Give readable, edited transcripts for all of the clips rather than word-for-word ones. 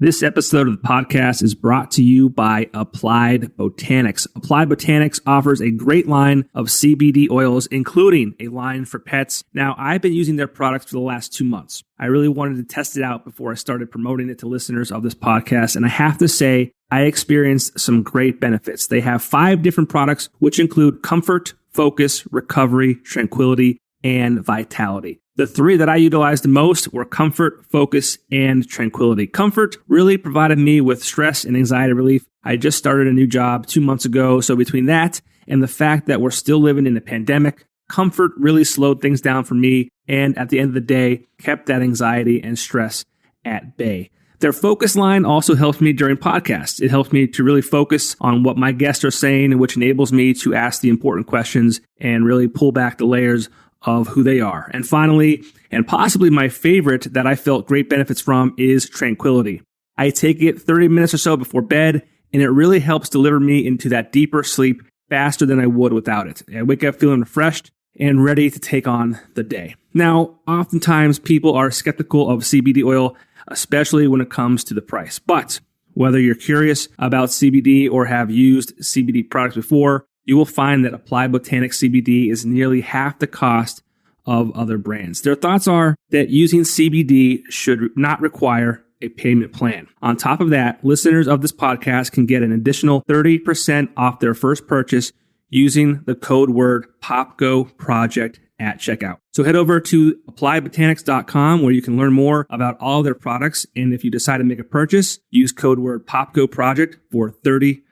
This episode of the podcast is brought to you by Applied Botanics. Applied Botanics offers a great line of CBD oils, including a line for pets. Now, I've been using their products for the last 2 months. I really wanted to test it out before I started promoting it to listeners of this podcast, and I have to say, I experienced some great benefits. They have 5 different products, which include comfort, focus, recovery, tranquility, and vitality. The 3 that I utilized the most were comfort, focus, and tranquility. Comfort really provided me with stress and anxiety relief. I just started a new job 2 months ago, so between that and the fact that we're still living in a pandemic, comfort really slowed things down for me, and at the end of the day, kept that anxiety and stress at bay. Their focus line also helps me during podcasts. It helps me to really focus on what my guests are saying, which enables me to ask the important questions and really pull back the layers of who they are. And finally, and possibly my favorite that I felt great benefits from, is tranquility. I take it 30 minutes or so before bed, and it really helps deliver me into that deeper sleep faster than I would without it. I wake up feeling refreshed and ready to take on the day. Now, oftentimes people are skeptical of CBD oil, especially when it comes to the price. But whether you're curious about CBD or have used CBD products before, you will find that Applied Botanics CBD is nearly half the cost of other brands. Their thoughts are that using CBD should not require a payment plan. On top of that, listeners of this podcast can get an additional 30% off their first purchase using the code word Popko Project at checkout. So head over to appliedbotanics.com where you can learn more about all their products. And if you decide to make a purchase, use code word Popko Project for 30%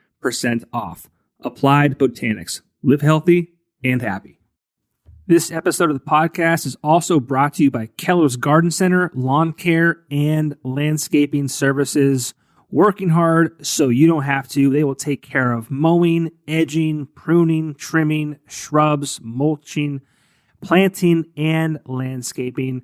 off. Applied Botanics. Live healthy and happy. This episode of the podcast is also brought to you by Keller's Garden Center, Lawn Care, and Landscaping Services. Working hard so you don't have to. They will take care of mowing, edging, pruning, trimming, shrubs, mulching, planting, and landscaping.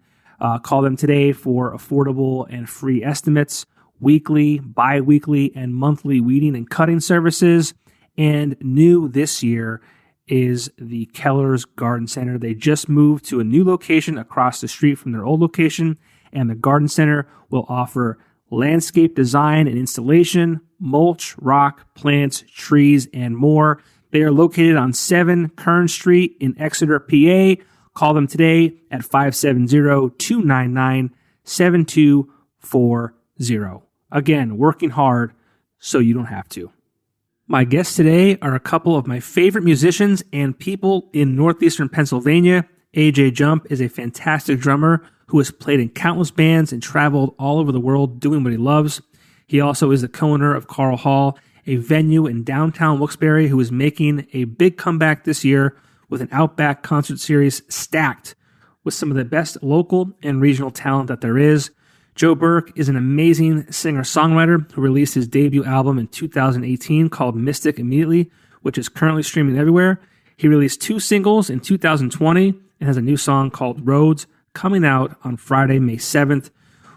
Call them today for affordable and free estimates, weekly, bi-weekly, and monthly weeding and cutting services. And new this year is the Keller's Garden Center. They just moved to a new location across the street from their old location, and the Garden Center will offer landscape design and installation, mulch, rock, plants, trees, and more. They are located on 7 Kern Street in Exeter, PA. Call them today at 570-299-7240. Again, working hard so you don't have to. My guests today are a couple of my favorite musicians and people in northeastern Pennsylvania. AJ Jump is a fantastic drummer who has played in countless bands and traveled all over the world doing what he loves. He also is the co-owner of Karl Hall, a venue in downtown Wilkes-Barre who is making a big comeback this year with an Outback concert series stacked with some of the best local and regional talent that there is. Joe Burke is an amazing singer-songwriter who released his debut album in 2018 called Mystic Immediately, which is currently streaming everywhere. He released 2 singles in 2020 and has a new song called Roads coming out on Friday, May 7th.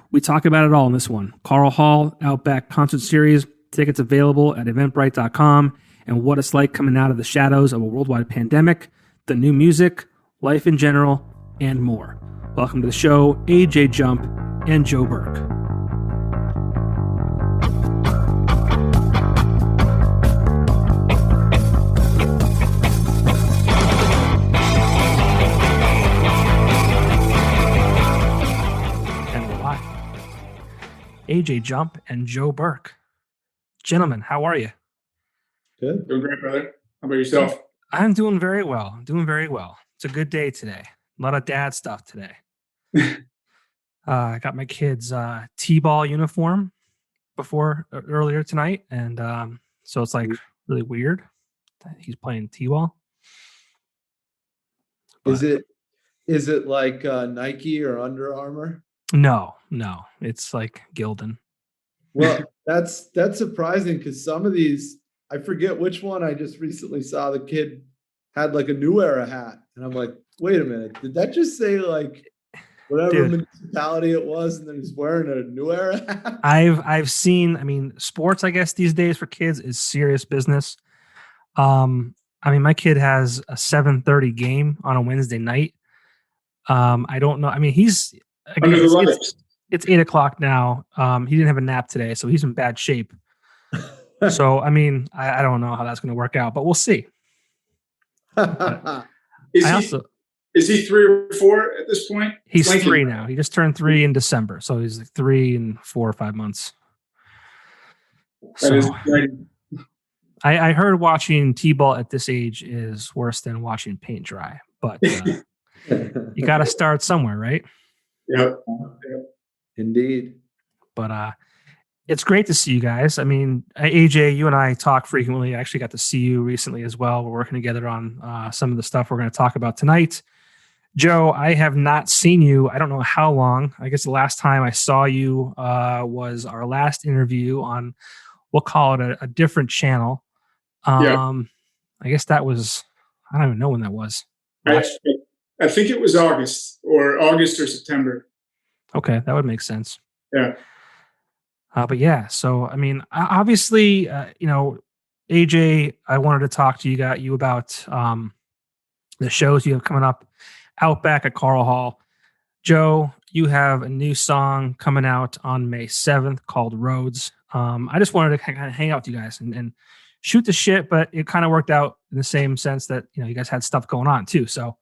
We talk about it all in this one. Karl Hall, Outback Concert Series, tickets available at eventbrite.com, and what it's like coming out of the shadows of a worldwide pandemic, the new music, life in general, and more. Welcome to the show, AJ Jump and Joe Burke. And we're live. AJ Jump and Joe Burke. Gentlemen, how are you? Good. Doing great, brother. How about yourself? I'm doing very well. It's a good day today. A lot of dad stuff today. I got my kid's T-ball uniform earlier tonight, and so it's like really weird that he's playing T-ball. But is it like Nike or Under Armour? No, it's like Gildan. Well, that's surprising because some of these, I forget which one I just recently saw. The kid had like a New Era hat, and I'm like, wait a minute, did that just say like whatever municipality it was, and then he's wearing a New Era hat? I've seen. I mean, sports, I guess these days for kids is serious business. I mean, my kid has a 7:30 game on a Wednesday night. I don't know. I mean, he's it's 8:00 now. He didn't have a nap today, so he's in bad shape. So, I mean, I don't know how that's going to work out, but we'll see. Is he 3 or 4 at this point? He's 3 now. He just turned 3 in December, so he's like 3 and 4 or 5 months. That is great. I heard watching T-ball at this age is worse than watching paint dry, but you got to start somewhere, right? Yep. Indeed. But it's great to see you guys. I mean, AJ, you and I talk frequently. I actually got to see you recently as well. We're working together on some of the stuff we're going to talk about tonight. Joe, I have not seen you. I don't know how long. I guess the last time I saw you was our last interview on, we'll call it a different channel. I guess that was, I don't even know when that was. I think it was August or September. Okay, that would make sense. Yeah. But yeah, so I mean, obviously, AJ, I wanted to talk to you about the shows you have coming up out back at Karl Hall. Joe, you have a new song coming out on May 7th called Roads. I just wanted to kind of hang out with you guys and shoot the shit, but it kind of worked out in the same sense that, you guys had stuff going on too. So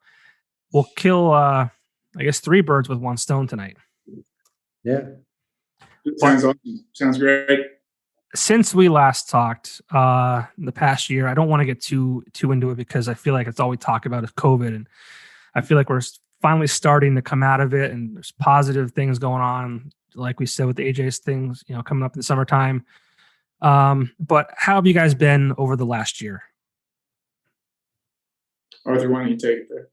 we'll kill, I guess, 3 birds with 1 stone tonight. Yeah. Sounds awesome. Sounds great. Since we last talked in the past year, I don't want to get too into it because I feel like it's all we talk about is COVID, and I feel like we're finally starting to come out of it, and there's positive things going on, like we said with the AJ's things, coming up in the summertime. But how have you guys been over the last year? Arthur, why don't you take it there?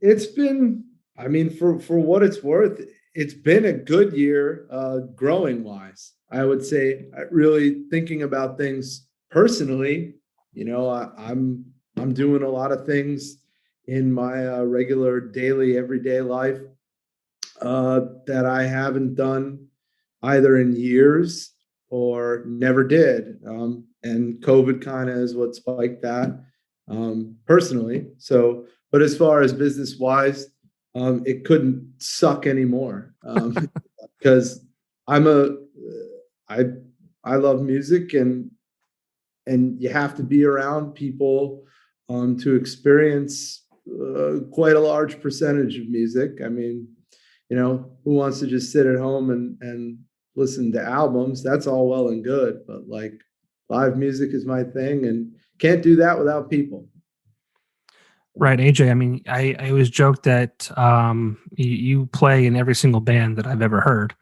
It's been, I mean, for what it's worth, it's been a good year, growing wise. I would say, really thinking about things personally. I'm doing a lot of things in my regular daily, everyday life that I haven't done either in years or never did. And COVID kind of is what spiked that personally. So, but as far as business wise, it couldn't suck anymore because I love music, and you have to be around people to experience quite a large percentage of music. I mean, who wants to just sit at home and listen to albums? That's all well and good, but like live music is my thing, and can't do that without people. Right, AJ. I mean, I always joke that you play in every single band that I've ever heard.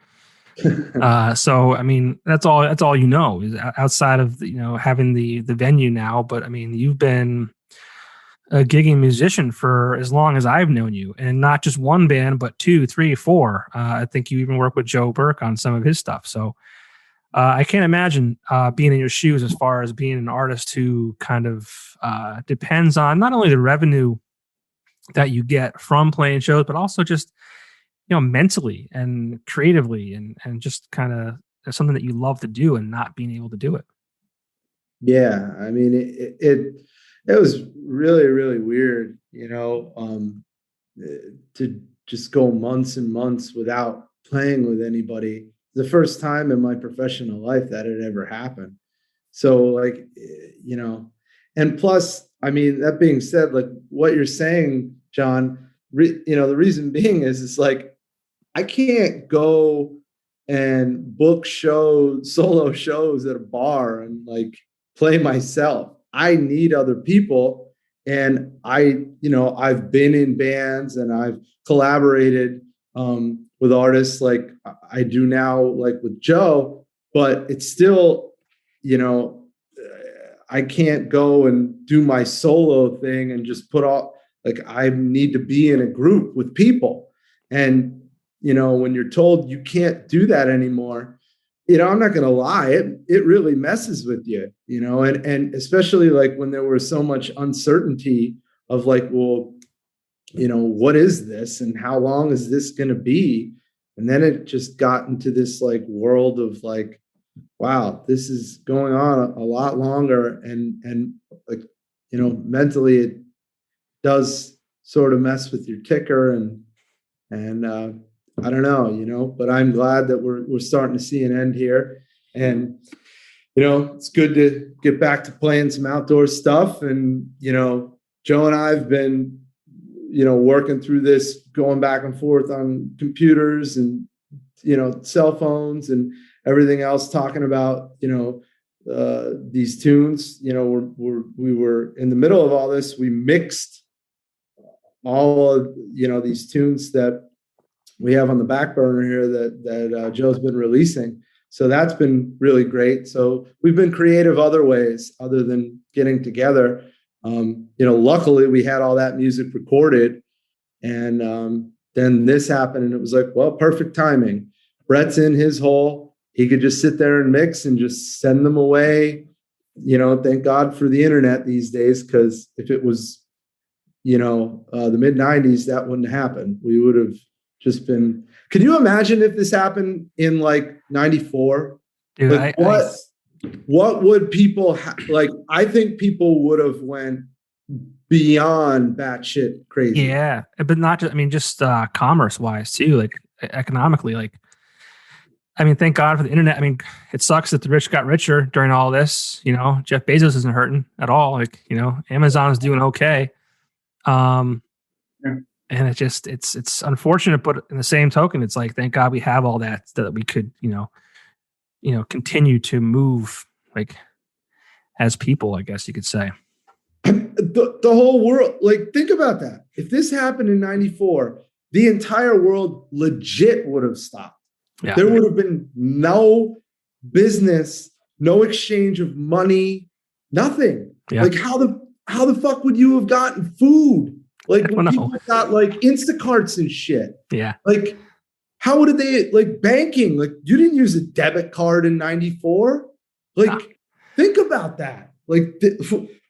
So I mean, that's all is outside of having the venue now. But I mean, you've been a gigging musician for as long as I've known you, and not just one band, but 2, 3, 4. I think you even work with Joe Burke on some of his stuff. So I can't imagine being in your shoes as far as being an artist who kind of depends on not only the revenue that you get from playing shows, but also just, mentally and creatively and just kind of something that you love to do and not being able to do it. Yeah. I mean, it was really, really weird, to just go months and months without playing with anybody. The first time in my professional life that had ever happened. So like, and plus, I mean, that being said, like what you're saying, John, the reason being is it's like, I can't go and book solo shows at a bar and like play myself. I need other people. And I've been in bands and I've collaborated with artists like I do now, like with Joe, but it's still, I can't go and do my solo thing and just put all, like, I need to be in a group with people. And, when you're told you can't do that anymore, I'm not going to lie, it really messes with you, and especially like when there was so much uncertainty of like, well, what is this and how long is this going to be? And then it just got into this like world of like, wow, this is going on a lot longer. And like, mentally it does sort of mess with your ticker and I don't know, but I'm glad that we're starting to see an end here. And, it's good to get back to playing some outdoor stuff. And, Joe and I have been, working through this, going back and forth on computers and, cell phones and everything else, talking about, these tunes. We were in the middle of all this. We mixed all of, these tunes that we have on the back burner here that Joe's been releasing. So that's been really great. So we've been creative other ways other than getting together. Luckily we had all that music recorded, and then this happened, and it was like, well, perfect timing. Brett's in his hole. He could just sit there and mix and just send them away. Thank God for the internet these days, because if it was, the mid 90s, that wouldn't happen. We would have just been. Can you imagine if this happened in like 94? Dude, like, what would people like? I think people would have went beyond batshit crazy. Yeah, but not just. I mean, just commerce wise too, like economically. Like, I mean, thank God for the internet. I mean, it sucks that the rich got richer during all this. Jeff Bezos isn't hurting at all. Like, Amazon is doing okay. And it's unfortunate, but in the same token, it's like, thank God we have all that we could, continue to move like as people, I guess you could say. The whole world, like, think about that. If this happened in 94, the entire world legit would have stopped. Yeah. There would have been no business, no exchange of money, nothing. Yeah. Like, how the fuck would you have gotten food? Like, when people got like Instacarts and shit. Yeah. Like, how did they, like, banking? Like, you didn't use a debit card in 94. Like, think about that. Like,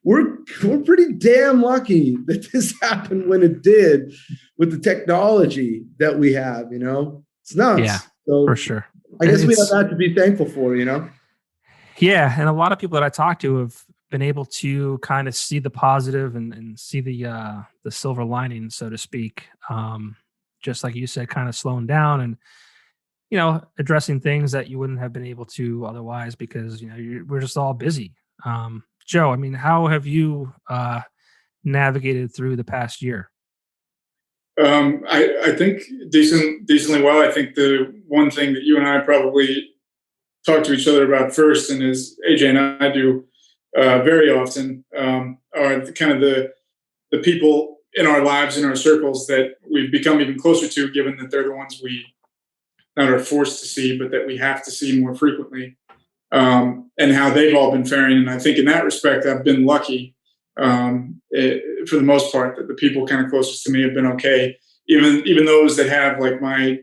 we're pretty damn lucky that this happened when it did with the technology that we have, It's nuts. Yeah, so for sure. I guess we have that to be thankful for, Yeah. And a lot of people that I talk to have been able to kind of see the positive and see the silver lining, so to speak. Just like you said, kind of slowing down and, addressing things that you wouldn't have been able to otherwise because, we're just all busy. Joe, I mean, how have you navigated through the past year? I think decently well. I think the one thing that you and I probably talk to each other about first, and as AJ and I do very often, are the people in our lives, in our circles, that we've become even closer to, given that they're the ones we not are forced to see, but that we have to see more frequently, and how they've all been faring. And I think in that respect, I've been lucky for the most part, that the people kind of closest to me have been okay. Even those that have, like, my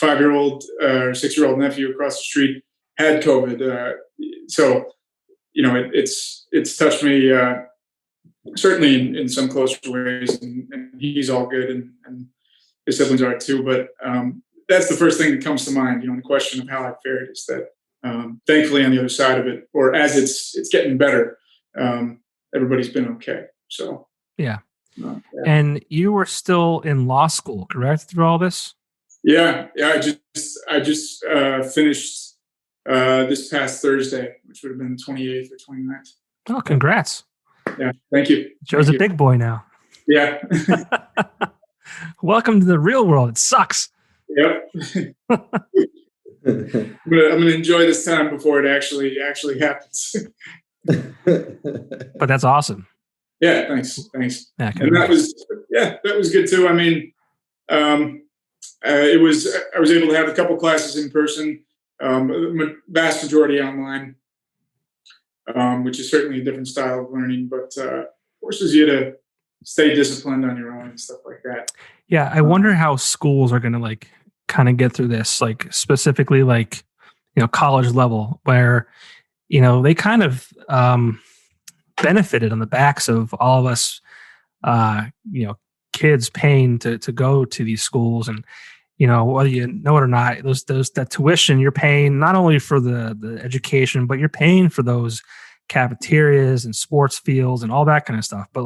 5-year-old or 6-year-old nephew across the street had COVID. So, it's touched me certainly in some closer ways, and he's all good, and his siblings are too. But that's the first thing that comes to mind. The question of how I fared is that thankfully on the other side of it, or as it's getting better, everybody's been okay. So yeah. And you were still in law school, correct, through all this? Yeah. I just finished this past Thursday, which would have been the 28th or 29th. Oh, congrats. Yeah, thank you. Joe's a big boy now. Yeah. Welcome to the real world. It sucks. Yep. I'm gonna enjoy this time before it actually happens. But that's awesome. Yeah, thanks. Yeah, and that was good too. I mean, I was able to have a couple classes in person, vast majority online, which is certainly a different style of learning, but forces you to stay disciplined on your own and stuff like that. Yeah, I wonder how schools are going to kind of get through this, specifically college level, where they kind of benefited on the backs of all of us, kids paying to go to these schools, and whether you know it or not, that tuition you're paying not only for the education, but you're paying for those cafeterias and sports fields and all that kind of stuff. But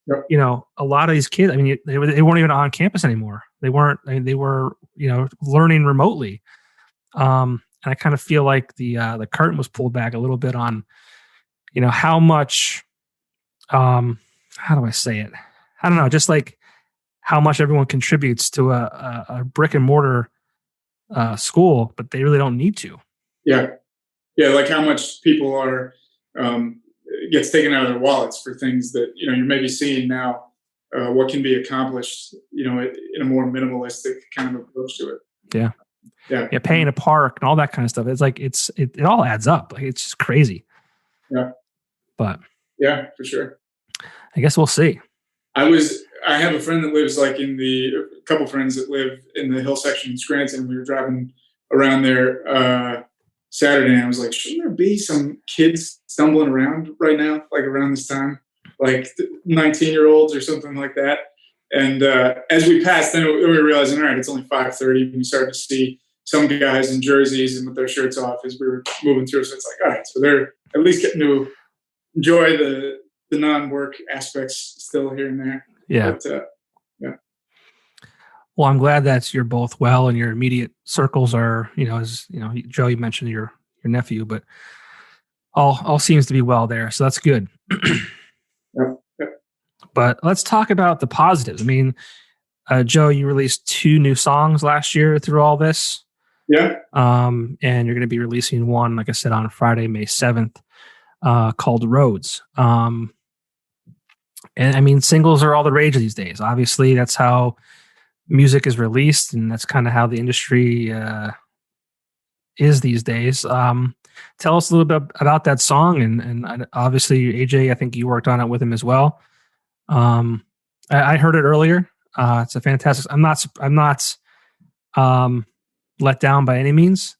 Yep. you know, a lot of these kids, I mean, they weren't even on campus anymore. They weren't, I mean, they were, you know, learning remotely. And I kind of feel like the curtain was pulled back a little bit on, you know, how much, how do I say it? I don't know, just like how much everyone contributes to a brick and mortar school, but they really don't need to. Yeah. Yeah. Like how much people are, gets taken out of their wallets for things that, you know, you're maybe seeing now, what can be accomplished, you know, in a more minimalistic kind of approach to it. Yeah. Yeah. Yeah. Paying a park and all that kind of stuff. It's like, it all adds up. Like, it's just crazy. Yeah. But yeah, for sure. I guess we'll see. I have a friend that lives like a couple friends that live in the hill section in Scranton. We were driving around there Saturday, and I was like, shouldn't there be some kids stumbling around right now, like around this time, like 19-year-olds or something like that? And as we passed, then we were realizing, all right, it's only 5:30, and we started to see some guys in jerseys and with their shirts off as we were moving through. So it's like, all right, so they're at least getting to enjoy the non-work aspects still here and there. Yeah. But, yeah. Well, I'm glad that you're both well and your immediate circles are, you know, as you know, Joe, you mentioned your nephew, but all seems to be well there. So that's good. Yep. But let's talk about the positives. I mean, Joe, you released 2 new songs last year through all this. Yeah. And you're going to be releasing one, like I said, on Friday, May 7th, called Roads. And I mean, singles are all the rage these days. Obviously, that's how music is released, and that's kind of how the industry is these days. Tell us a little bit about that song, and obviously, AJ, I think you worked on it with him as well. I heard it earlier. It's a fantastic. I'm not let down by any means.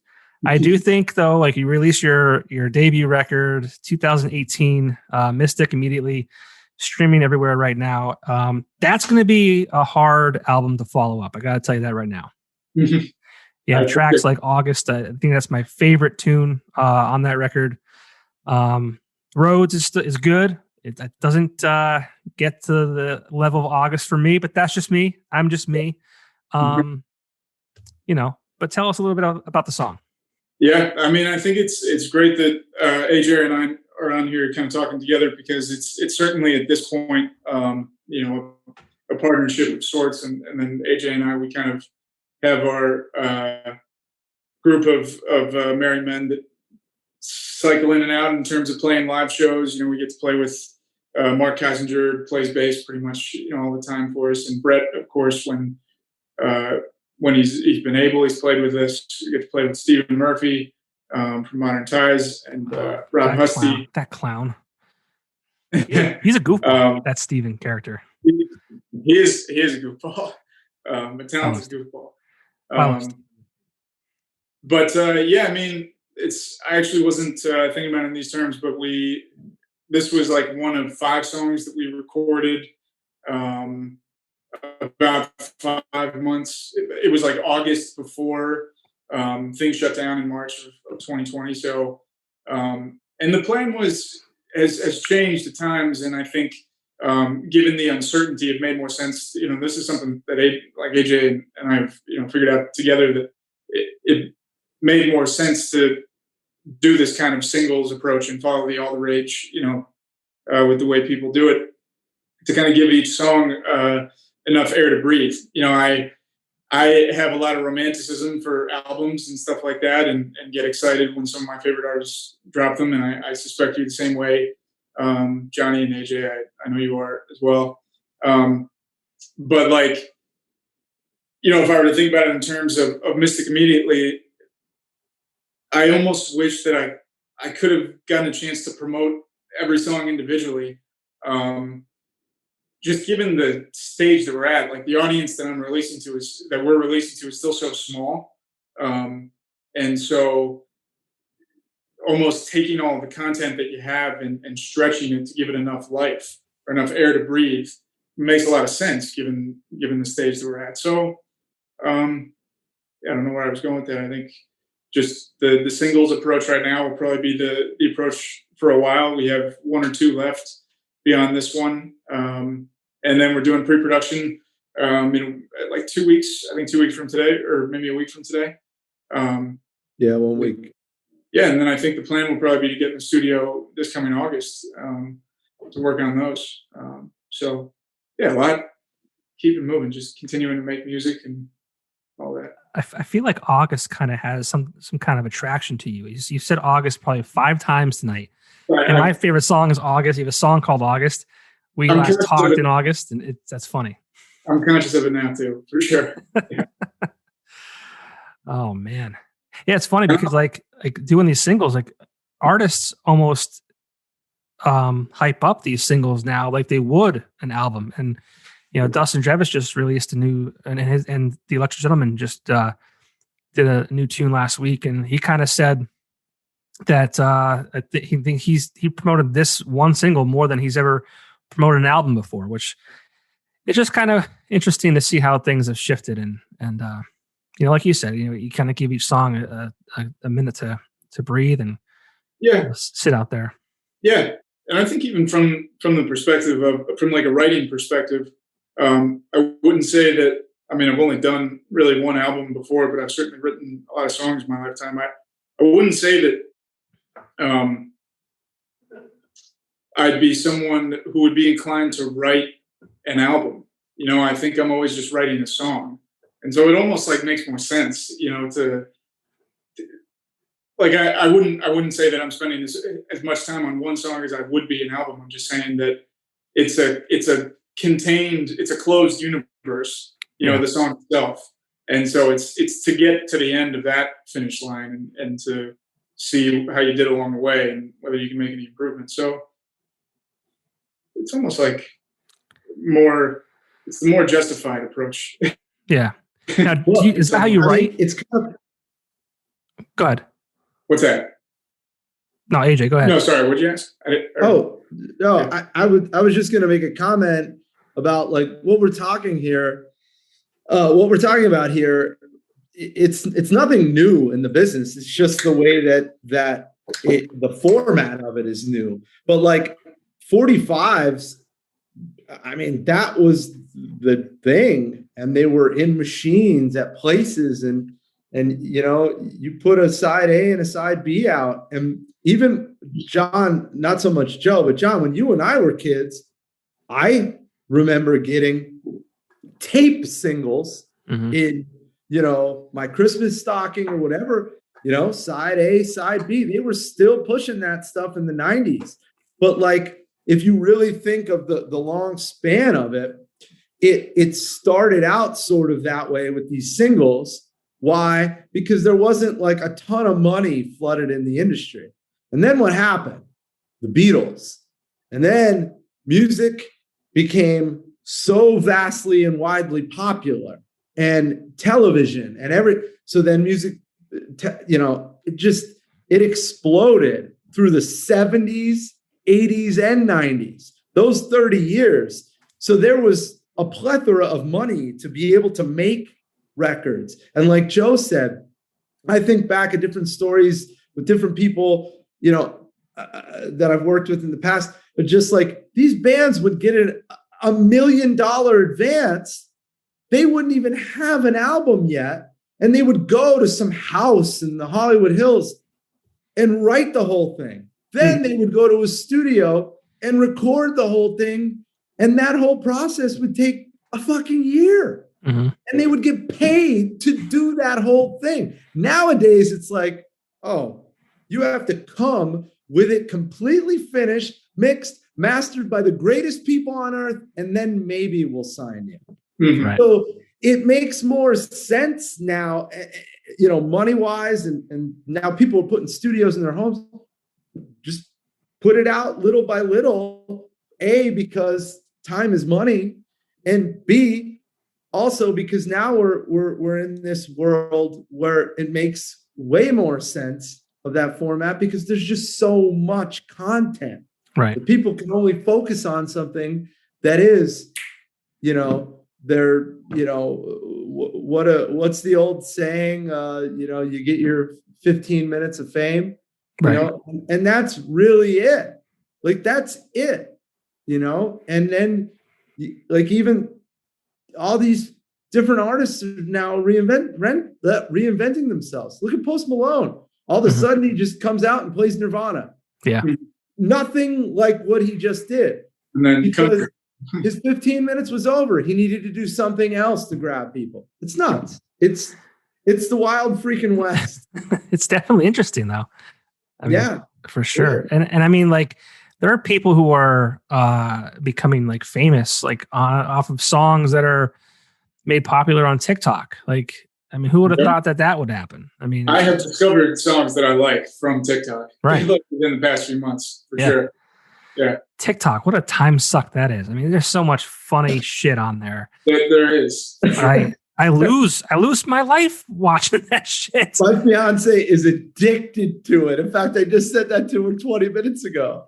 I do think though, like you released your debut record, 2018, Mystic, immediately streaming everywhere right now. That's going to be a hard album to follow up. I got to tell you that right now. Mm-hmm. Yeah, tracks like August. I think that's my favorite tune on that record. Roads is good. It doesn't get to the level of August for me, but that's just me. I'm just me. You know, but tell us a little bit about the song. Yeah, I mean, I think it's great that AJ and I are on here kind of talking together, because it's certainly at this point, you know, a partnership of sorts, and then AJ and I, we kind of have our group of married men that cycle in and out in terms of playing live shows. You know, we get to play with Mark Kassinger, plays bass pretty much, you know, all the time for us, and Brett, of course, when he's been able, he's played with us. We get to play with Stephen Murphy from Modern Ties, and Rob Husty. That clown. He's a goofball. That Stephen character. He is a goofball, a talented goofball. But yeah, I mean, I actually wasn't thinking about it in these terms, but this was like one of 5 songs that we recorded about 5 months. It was like August before things shut down in March of 2020. So, and the plan has changed at times, and I think given the uncertainty, it made more sense. You know, this is something that AJ and I have, you know, figured out together, that it made more sense to do this kind of singles approach and follow the all the rage, you know, with the way people do it, to kind of give each song enough air to breathe. You know, I have a lot of romanticism for albums and stuff like that, and get excited when some of my favorite artists drop them. And I suspect you're the same way, Johnny and AJ. I know you are as well. But like, you know, if I were to think about it in terms of Mystic immediately, I almost wish that I could have gotten a chance to promote every song individually. Just given the stage that we're at, like the audience that we're releasing to is still so small. And so almost taking all the content that you have and stretching it to give it enough life or enough air to breathe makes a lot of sense given the stage that we're at. So I don't know where I was going with that. I think just the singles approach right now will probably be the approach for a while. We have 1 or 2 left beyond this one. and then we're doing pre-production in like 2 weeks. I think 2 weeks from today, or maybe a week from today. 1 week. Yeah, and then I think the plan will probably be to get in the studio this coming August to work on those. So yeah, a lot. Keep it moving, just continuing to make music and all that. I feel like August kind of has some kind of attraction to you. You said August probably 5 times tonight. Right, And my favorite song is August. You have a song called August. We last talked in August, and that's funny. I'm conscious of it now too, for sure. Yeah. Oh man. Yeah, it's funny because like doing these singles, like artists almost hype up these singles now like they would an album. And Dustin Drevis just released a new, and the Electric Gentleman just did a new tune last week, and he kind of said that he promoted this one single more than he's ever promoted an album before, which it's just kind of interesting to see how things have shifted. And like you said, you kind of give each song a minute to breathe and sit out there. Yeah. And I think even from the perspective from like a writing perspective, I wouldn't say that, I've only done really one album before, but I've certainly written a lot of songs in my lifetime. I wouldn't say that I'd be someone who would be inclined to write an album. I think I'm always just writing a song. And so it almost like makes more sense, to like, I wouldn't say that I'm spending as much time on one song as I would be an album. I'm just saying that it's a closed universe, the song itself. And so it's to get to the end of that finish line and to see how you did along the way and whether you can make any improvements. So it's almost like it's the more justified approach. Yeah. Now, is that how you write? It's kind of. Go ahead. What's that? No, AJ, go ahead. No, sorry. What'd you ask? I was just going to make a comment about like what we're talking here. What we're talking about here, it's nothing new in the business. It's just the way that the format of it is new. But like 45s, that was the thing, and they were in machines at places, and you put a side A and a side B out. And even John, not so much Joe, but John, when you and I were kids, I remember getting tape singles in, my Christmas stocking or whatever, side A, side B. They were still pushing that stuff in the 90s. But like, if you really think of the long span of it, it started out sort of that way with these singles. Why? Because there wasn't like a ton of money flooded in the industry. And then what happened? The Beatles. And then music became so vastly and widely popular, and television and so then music, it exploded through the 70s, 80s, and 90s, those 30 years. So there was a plethora of money to be able to make records. And like Joe said, I think back at different stories with different people, that I've worked with in the past, but just like these bands would get a $1 million advance. They wouldn't even have an album yet. And they would go to some house in the Hollywood Hills and write the whole thing. Then they would go to a studio and record the whole thing. And that whole process would take a fucking year. And they would get paid to do that whole thing. Nowadays, it's like, oh, you have to come with it completely finished, mixed, mastered by the greatest people on earth, and then maybe we'll sign you. Right. So it makes more sense now, money-wise, and now people are putting studios in their homes. Just put it out little by little, A, because time is money, and B, also because now we're in this world where it makes way more sense of that format because there's just so much content. Right. That people can only focus on something that is, what's the old saying? You get your 15 minutes of fame, and that's really it. Like, that's it, and then like even all these different artists are now reinventing themselves. Look at Post Malone. All of a sudden he just comes out and plays Nirvana. Yeah. Nothing like what he just did. And then because his 15 minutes was over. He needed to do something else to grab people. It's nuts. It's the wild freaking West. It's definitely interesting though. I mean, yeah, for sure. And I mean, like, there are people who are becoming like famous, like off of songs that are made popular on TikTok. Like, I mean, who would have thought that would happen? I mean, I have discovered songs that I like from TikTok, right, within the past few months, for sure. Yeah, TikTok, what a time suck that is. I mean, there's so much funny shit on there. There is. I lose my life watching that shit. My fiance is addicted to it. In fact, I just said that to her 20 minutes ago.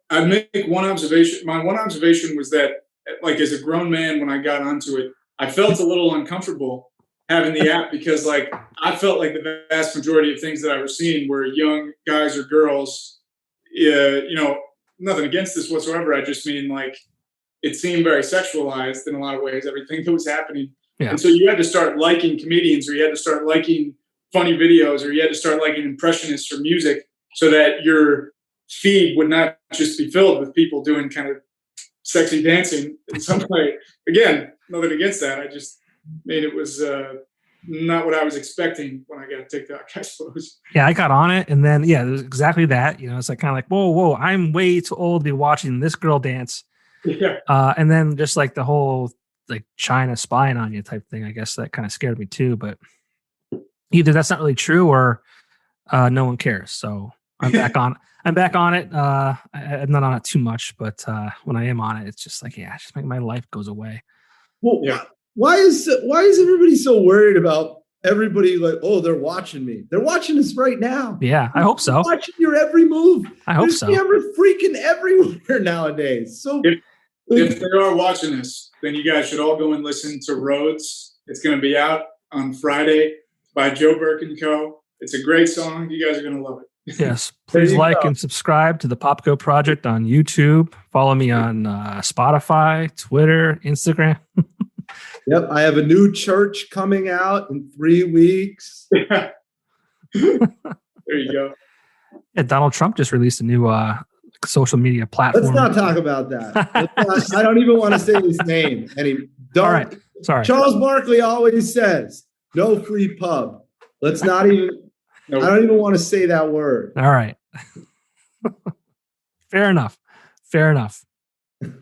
I make one observation. My one observation was that, like, as a grown man, when I got onto it, I felt a little uncomfortable having the app because, like, I felt like the vast majority of things that I was seeing were young guys or girls. You know, nothing against this whatsoever. I just mean, like, it seemed very sexualized in a lot of ways, everything that was happening. Yeah. And so you had to start liking comedians, or you had to start liking funny videos, or you had to start liking impressionists or music, so that your feed would not just be filled with people doing kind of sexy dancing in some way. Again, nothing against that. I just made it was not what I was expecting when I got TikTok, I suppose. Yeah, I got on it, and then it was exactly that. You know, it's like kind of like, whoa, I'm way too old to be watching this girl dance. Yeah. And then just like the whole like China spying on you type thing, I guess that kind of scared me too. But either that's not really true, or no one cares. So I'm back on. I'm back on it. I'm not on it too much, but when I am on it, it's just like, it's just like my life goes away. Well, why is everybody so worried about everybody? Like, oh, they're watching me. They're watching us right now. Yeah, I hope so. They're watching your every move. I hope so. Cameras freaking everywhere nowadays. So if they are watching this, then you guys should all go and listen to Roads. It's going to be out on Friday by Joe Burke and Co. It's a great song. You guys are going to love it. Yes. Please like and subscribe to the Popko Project on YouTube. Follow me on Spotify, Twitter, Instagram. Yep. I have a new church coming out in 3 weeks. There you go. Yeah, Donald Trump just released a new social media platform. Let's not talk about that. I don't even want to say his name. All right. Sorry. Charles Barkley always says, no free pub. Let's not even, I don't even want to say that word. All right. Fair enough. Well,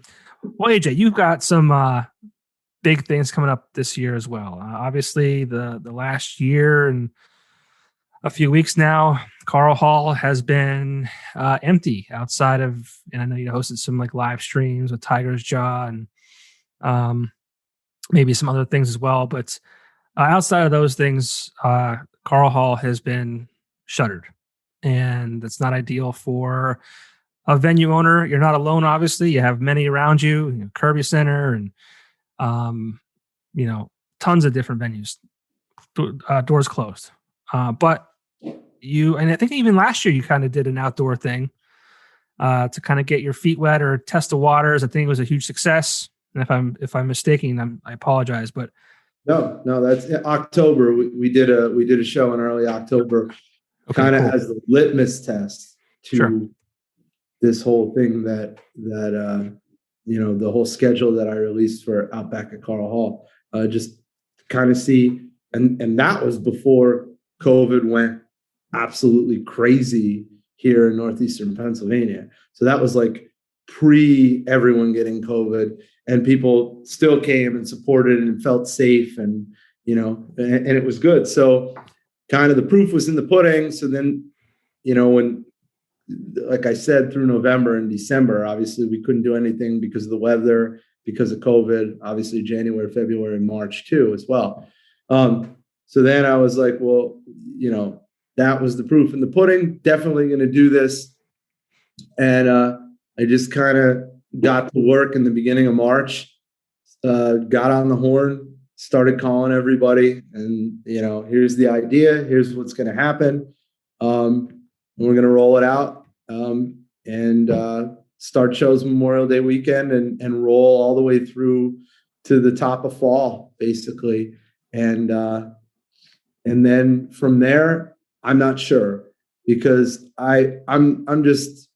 AJ, you've got some big things coming up this year as well. Obviously, the last year and a few weeks now, Karl Hall has been empty outside of, and I know you hosted some like live streams with Tiger's Jaw and maybe some other things as well. But outside of those things, Karl Hall has been shuttered, and that's not ideal for a venue owner. You're not alone, obviously. You have many around you, Kirby Center and tons of different venues, doors closed. But and I think even last year you kind of did an outdoor thing to kind of get your feet wet or test the waters. I think it was a huge success. And if I'm mistaken, I apologize. But no, that's October. We did a show in early October, kind of as the litmus test to this whole thing that the whole schedule that I released for Outback at Karl Hall, just kind of see, and that was before COVID went absolutely crazy here in northeastern Pennsylvania. So that was like pre everyone getting COVID, and people still came and supported and felt safe, and and it was good. So kind of the proof was in the pudding. So then, when, like I said, through November and December, obviously we couldn't do anything because of the weather, because of COVID, obviously January, February, March too, as well. So then I was like, well, that was the proof in the pudding, definitely going to do this. And I just kind of got to work in the beginning of March, got on the horn, started calling everybody, and, here's the idea, here's what's going to happen. We're going to roll it out. And start shows Memorial Day weekend and roll all the way through to the top of fall, basically. And then from there, I'm not sure, because I'm just,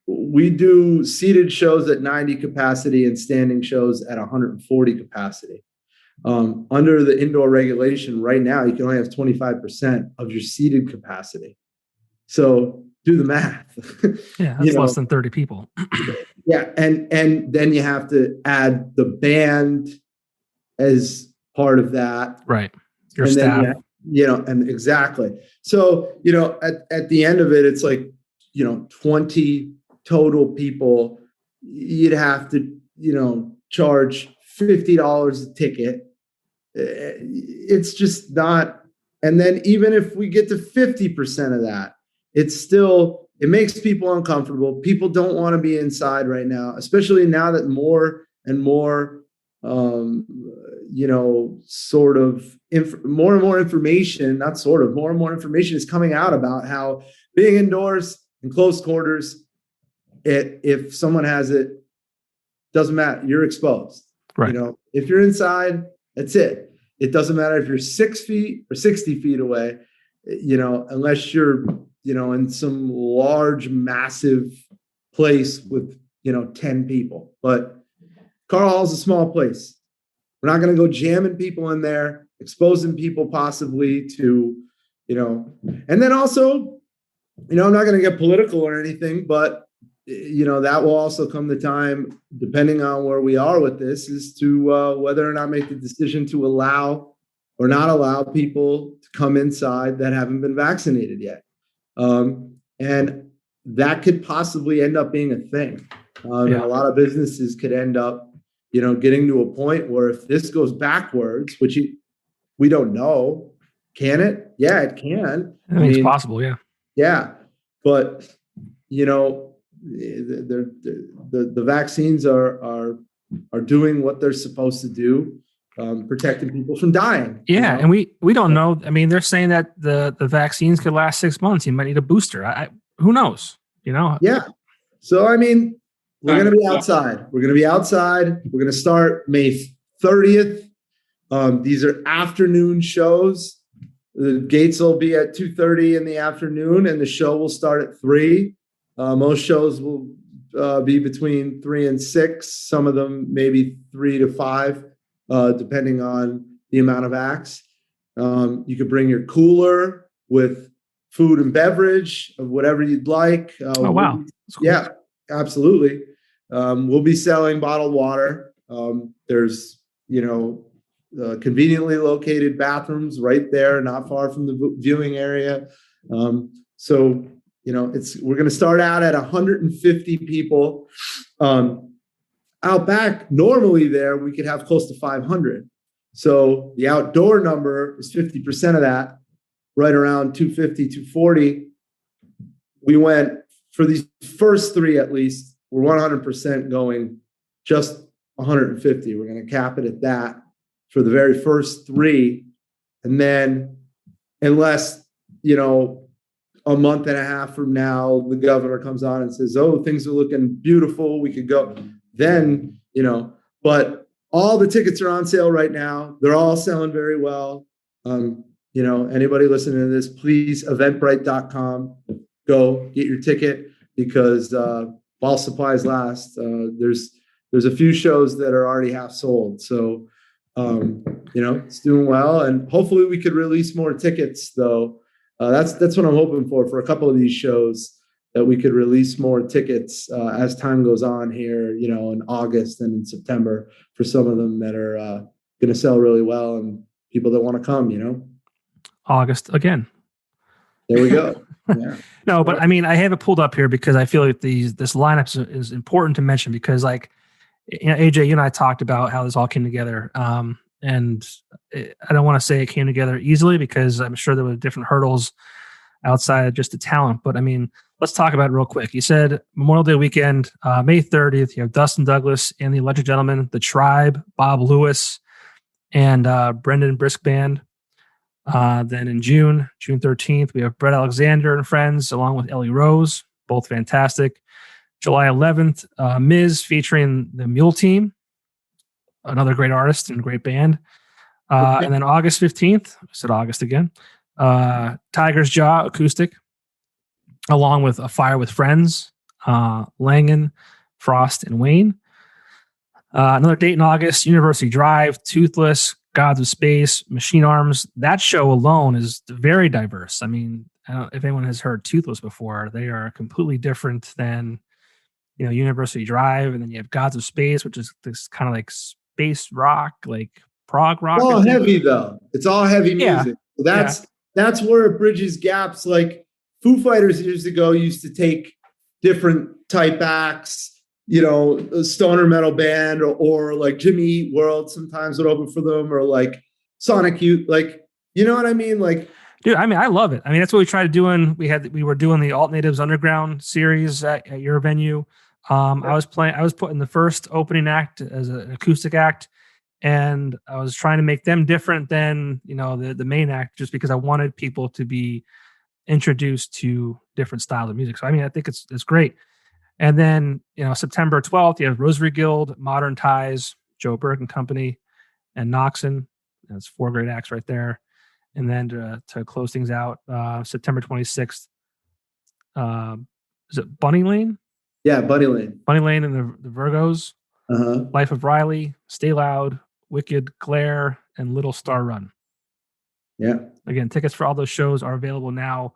we do seated shows at 90 capacity and standing shows at 140 capacity. Under the indoor regulation right now, you can only have 25% of your seated capacity. So do the math. Yeah, that's less than 30 people. Yeah, and then you have to add the band as part of that. Right. Your and staff. Then, and exactly. So, at the end of it, it's like, 20 total people. You'd have to, charge $50 a ticket. It's just not. And then even if we get to 50% of that, it makes people uncomfortable. People don't want to be inside right now, especially now that more and more, more and more information, more and more information is coming out about how being indoors in close quarters, if someone has it, doesn't matter. You're exposed. Right. If you're inside, that's it. It doesn't matter if you're 6 feet or 60 feet away, unless you're, in some large, massive place with, 10 people. But Karl Hall is a small place. We're not going to go jamming people in there, exposing people possibly to, and then also, I'm not going to get political or anything, but that will also come the time, depending on where we are with this, is to whether or not make the decision to allow or not allow people to come inside that haven't been vaccinated yet. And that could possibly end up being a thing. And a lot of businesses could end up, getting to a point where if this goes backwards, which we don't know, can it? Yeah, it can. I mean, it's possible. Yeah. Yeah. But, the vaccines are doing what they're supposed to do, protecting people from dying. Yeah, and we don't know. I mean, they're saying that the vaccines could last 6 months. You might need a booster. Who knows? Yeah. So I mean, we're going to be outside. We're going to start May 30th. These are afternoon shows. The gates will be at 2:30 in the afternoon, and the show will start at 3. Most shows will be between 3 and 6. Some of them maybe 3 to 5, depending on the amount of acts. You could bring your cooler with food and beverage of whatever you'd like. Oh, wow. Cool. Yeah, absolutely. We'll be selling bottled water. There's, conveniently located bathrooms right there, not far from the viewing area. So, we're going to start out at 150 people. Out back, normally there, we could have close to 500. So the outdoor number is 50% of that, right around 250, 240. We went, for these first 3 at least, we're 100% going just 150. We're going to cap it at that for the very first 3. And then, unless, a month and a half from now, the governor comes on and says, oh, things are looking beautiful, we could go. Then, but all the tickets are on sale right now. They're all selling very well. Anybody listening to this, please, eventbrite.com, go get your ticket, because while supplies last, there's a few shows that are already half sold. So, it's doing well, and hopefully we could release more tickets though. That's what I'm hoping for a couple of these shows, that we could release more tickets as time goes on here, in August and in September, for some of them that are going to sell really well, and people that want to come, August again. There we go. Yeah. No, but I mean, I have it pulled up here because I feel like this lineup is important to mention, because AJ, you and I talked about how this all came together. And I don't want to say it came together easily, because I'm sure there were different hurdles outside of just the talent. But I mean, let's talk about it real quick. You said Memorial Day weekend, May 30th, you have Dustin Douglas and the Electric Gentlemen, The Tribe, Bob Lewis, and Brendan Brisk Band. Then in June 13th, we have Brett Alexander and Friends along with Ellie Rose, both fantastic. July 11th, Miz featuring the Mule Team, another great artist and great band. And then August 15th, I said August again, Tiger's Jaw acoustic, along with A Fire with Friends, Langen, Frost, and Wayne. Another date in August, University Drive, Toothless, Gods of Space, Machine Arms. That show alone is very diverse. I mean, I don't know if anyone has heard Toothless before. They are completely different than, University Drive. And then you have Gods of Space, which is this kind of like space rock, like prog rock. It's all heavy though. It's all heavy music. Yeah. So that's where it bridges gaps. Like Foo Fighters years ago used to take different type acts, a stoner metal band or like Jimmy Eat World sometimes would open for them, or like Sonic Youth, like, you know what I mean? Like, dude, I mean, I love it. I mean, that's what we tried doing. We were doing the Alt Natives Underground series at your venue. I was putting the first opening act as an acoustic act, and I was trying to make them different than, the main act, just because I wanted people to be introduced to different styles of music. So, I mean, I think it's great. And then, September 12th, you have Rosary Guild, Modern Ties, Joe Burke and Company, and Noxon. That's 4 great acts right there. And then to close things out, September 26th, is it Bunny Lane? Yeah, Bunny Lane. Bunny Lane and the Virgos, Life of Riley, Stay Loud, Wicked, Glare, and Little Star Run. Yeah. Again, tickets for all those shows are available now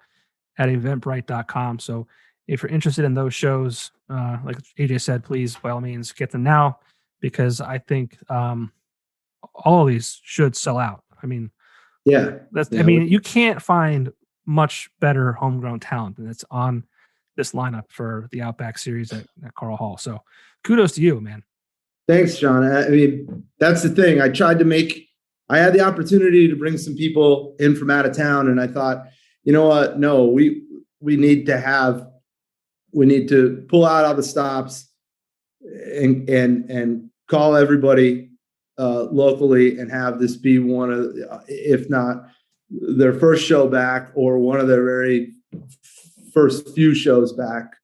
at eventbrite.com. So if you're interested in those shows, like AJ said, please, by all means, get them now, because I think all of these should sell out. I mean, I mean, you can't find much better homegrown talent than that's on this lineup for the Outback series at Karl Hall. So kudos to you, man. Thanks, John. I mean, that's the thing. I had the opportunity to bring some people in from out of town, and I thought, you know what? No, we need to pull out all the stops and call everybody locally and have this be one of, if not their first show back, or one of their very first few shows back.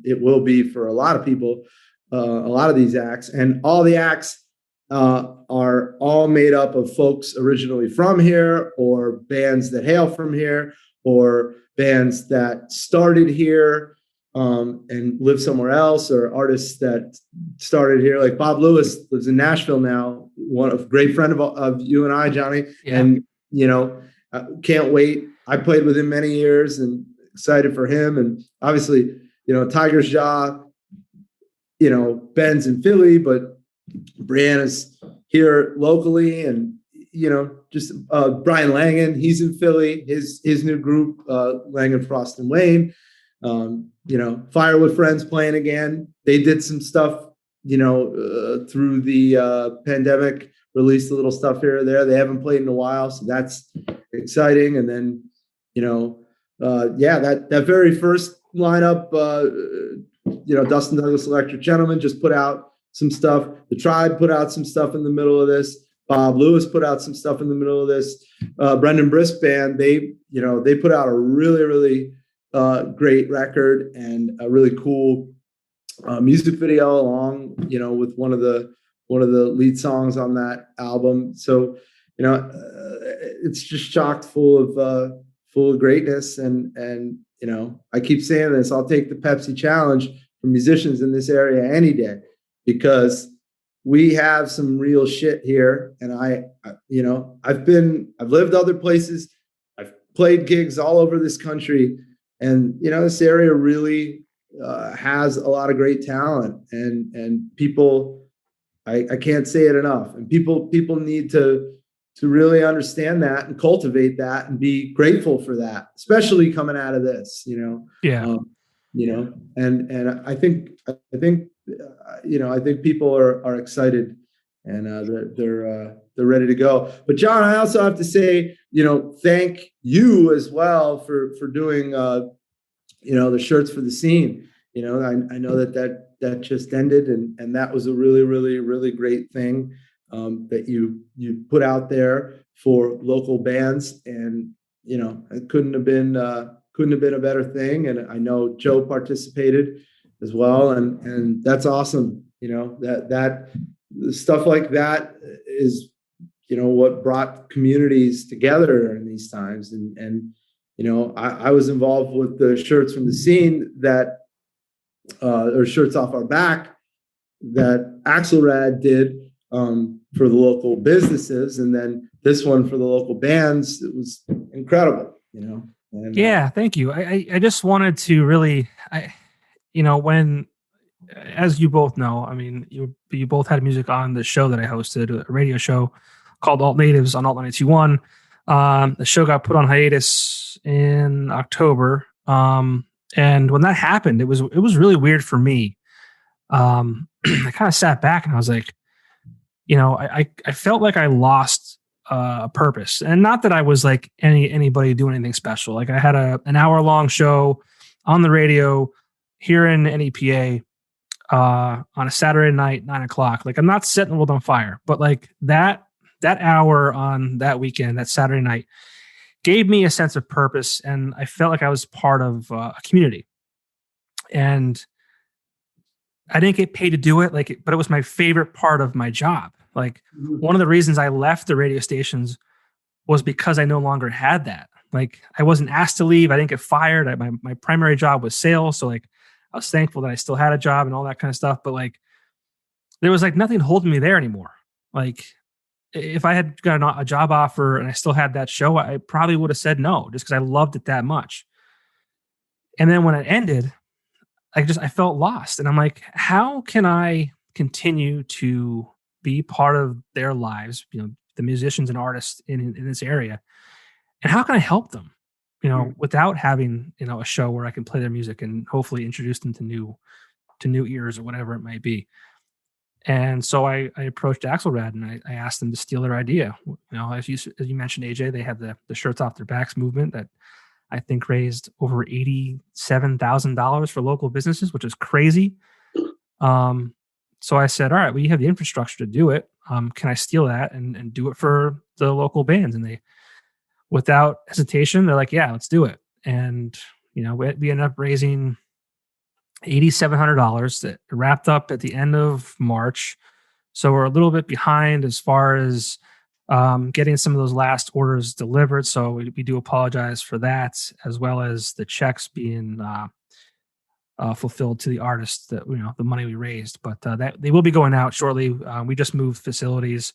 It will be for a lot of people, a lot of these acts, and all the acts are all made up of folks originally from here, or bands that hail from here, or bands that started here and live somewhere else, or artists that started here. Like Bob Lewis lives in Nashville now, a great friend of you and I, Johnny. Yeah. And, can't wait. I played with him many years and excited for him. And obviously, Tiger's Jaw, Ben's in Philly, but Brianna's here locally. And, just Brian Langen, he's in Philly, his new group, Langen, Frost, and Wayne. Fire with Friends playing again. They did some stuff, through the pandemic, released a little stuff here or there. They haven't played in a while, so that's exciting. And then, that very first lineup, Dustin Douglas Electric Gentleman just put out some stuff. The Tribe put out some stuff in the middle of this. Bob Lewis put out some stuff in the middle of this. Brendan Brisk Band, they put out a really, really great record and a really cool music video along, with one of the lead songs on that album. So, it's just chocked full of greatness. And I keep saying this, I'll take the Pepsi challenge for musicians in this area any day, because we have some real shit here. And I've lived other places. I've played gigs all over this country. And, this area really has a lot of great talent, and people, I can't say it enough. And people need to really understand that and cultivate that and be grateful for that, especially coming out of this, Yeah. And I think people are excited, and they're ready to go. But John, I also have to say, thank you as well for doing, the shirts for the scene. I know that just ended, and that was a really, really, really great thing. that you put out there for local bands, and it couldn't have been a better thing. And I know Joe participated as well, and that's awesome. That stuff like that is what brought communities together in these times. And I was involved with the Shirts from the Scene that or Shirts Off Our Back that Axelrad did for the local businesses, and then this one for the local bands. It was incredible, And, yeah, thank you. I just wanted to really, when, as you both know, I mean, you both had music on the show that I hosted, a radio show called Alt Natives on Alt 92.1. The show got put on hiatus in October. And when that happened, it was really weird for me. I kind of sat back and I was like, I felt like I lost a purpose, and not that I was like anybody doing anything special. Like I had an hour-long show on the radio here in NEPA on a Saturday night, 9:00. Like I'm not setting the world on fire, but like that hour on that weekend, that Saturday night, gave me a sense of purpose, and I felt like I was part of a community. And I didn't get paid to do it, but it was my favorite part of my job. Like one of the reasons I left the radio stations was because I no longer had that. Like I wasn't asked to leave. I didn't get fired. My primary job was sales. So like I was thankful that I still had a job and all that kind of stuff. But like there was like nothing holding me there anymore. Like if I had got a job offer and I still had that show, I probably would have said no, just because I loved it that much. And then when it ended, I felt lost. And I'm like, how can I continue to be part of their lives, the musicians and artists in this area? And how can I help them, without having, a show where I can play their music and hopefully introduce them to new ears or whatever it might be. And so I approached Axelrad and I asked them to steal their idea. As you mentioned, AJ, they had the Shirts Off Their Backs movement that I think raised over $87,000 for local businesses, which is crazy. So I said, all right, well, you have the infrastructure to do it. Can I steal that and do it for the local bands? And they, without hesitation, they're like, yeah, let's do it. And, we ended up raising $8,700 that wrapped up at the end of March. So we're a little bit behind as far as getting some of those last orders delivered. So we do apologize for that, as well as the checks being fulfilled to the artists that, the money we raised, but that they will be going out shortly. We just moved facilities.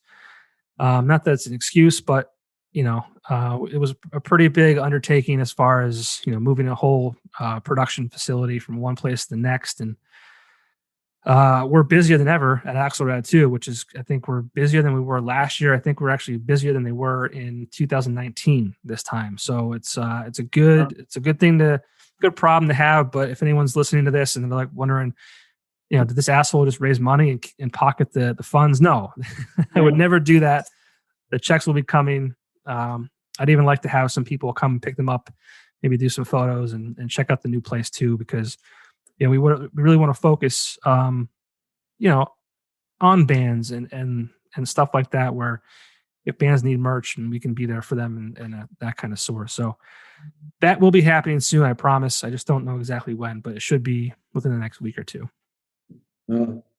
Not that it's an excuse, but, it was a pretty big undertaking as far as, moving a whole production facility from one place to the next. And we're busier than ever at Axelrad too, which is, I think we're busier than we were last year. I think we're actually busier than they were in 2019 this time. So it's a good thing good problem to have. But if anyone's listening to this and they're like wondering, did this asshole just raise money and pocket the funds? No, I would never do that. The checks will be coming. I'd even like to have some people come and pick them up, maybe do some photos and check out the new place too, because we really want to focus, on bands and stuff like that, where if bands need merch and we can be there for them and that kind of source. So that will be happening soon, I promise. I just don't know exactly when, but it should be within the next week or two.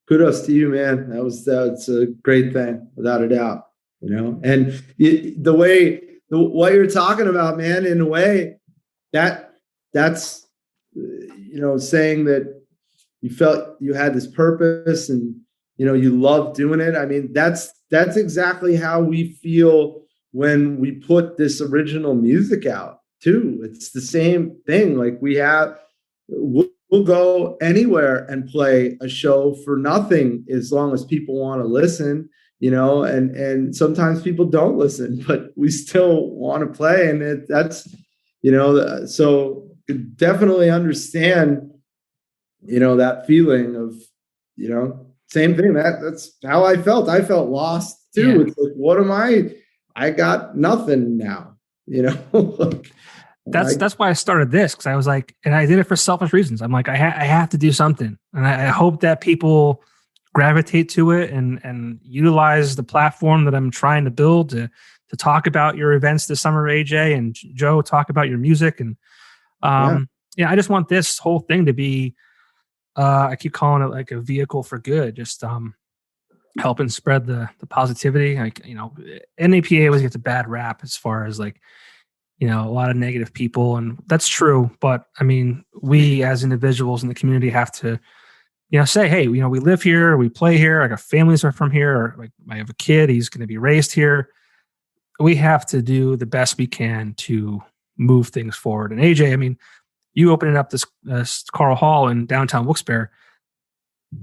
Kudos to you, man. That's a great thing, without a doubt. And what you're talking about, man, in a way, that's saying that you felt you had this purpose and you love doing it. I mean, that's exactly how we feel when we put this original music out too. It's the same thing. Like we'll go anywhere and play a show for nothing as long as people want to listen, and sometimes people don't listen, but we still want to play. And that's so definitely understand, that feeling of, same thing. That's how I felt. I felt lost too. Yeah. It's like, what am I got nothing now, That's why I started this, because I was like, and I did it for selfish reasons. I'm like, I have to do something, and I hope that people gravitate to it and utilize the platform that I'm trying to build to talk about your events this summer, AJ, and Joe, talk about your music. And I just want this whole thing to be, I keep calling it like a vehicle for good, just helping spread the positivity. Like, NAPA always gets a bad rap as far as like, a lot of negative people, and that's true. But I mean, we as individuals in the community have to, say, hey, we live here, we play here. Like our families are from here. Or like I have a kid, he's going to be raised here. We have to do the best we can to move things forward. And AJ, I mean, you opening up this Karl Hall in downtown Wilkes-Barre,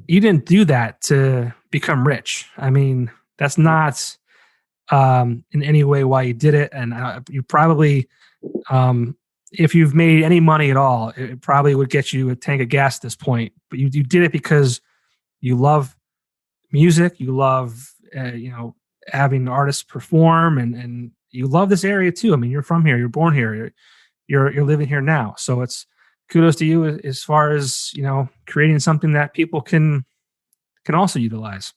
you didn't do that to become rich. I mean, that's not in any way why you did it. And you probably, if you've made any money at all, it probably would get you a tank of gas at this point. But you did it because you love music, you love, having artists perform, and you love this area too. I mean, you're from here, you're born here, you're living here now. So it's kudos to you as far as, creating something that people can also utilize.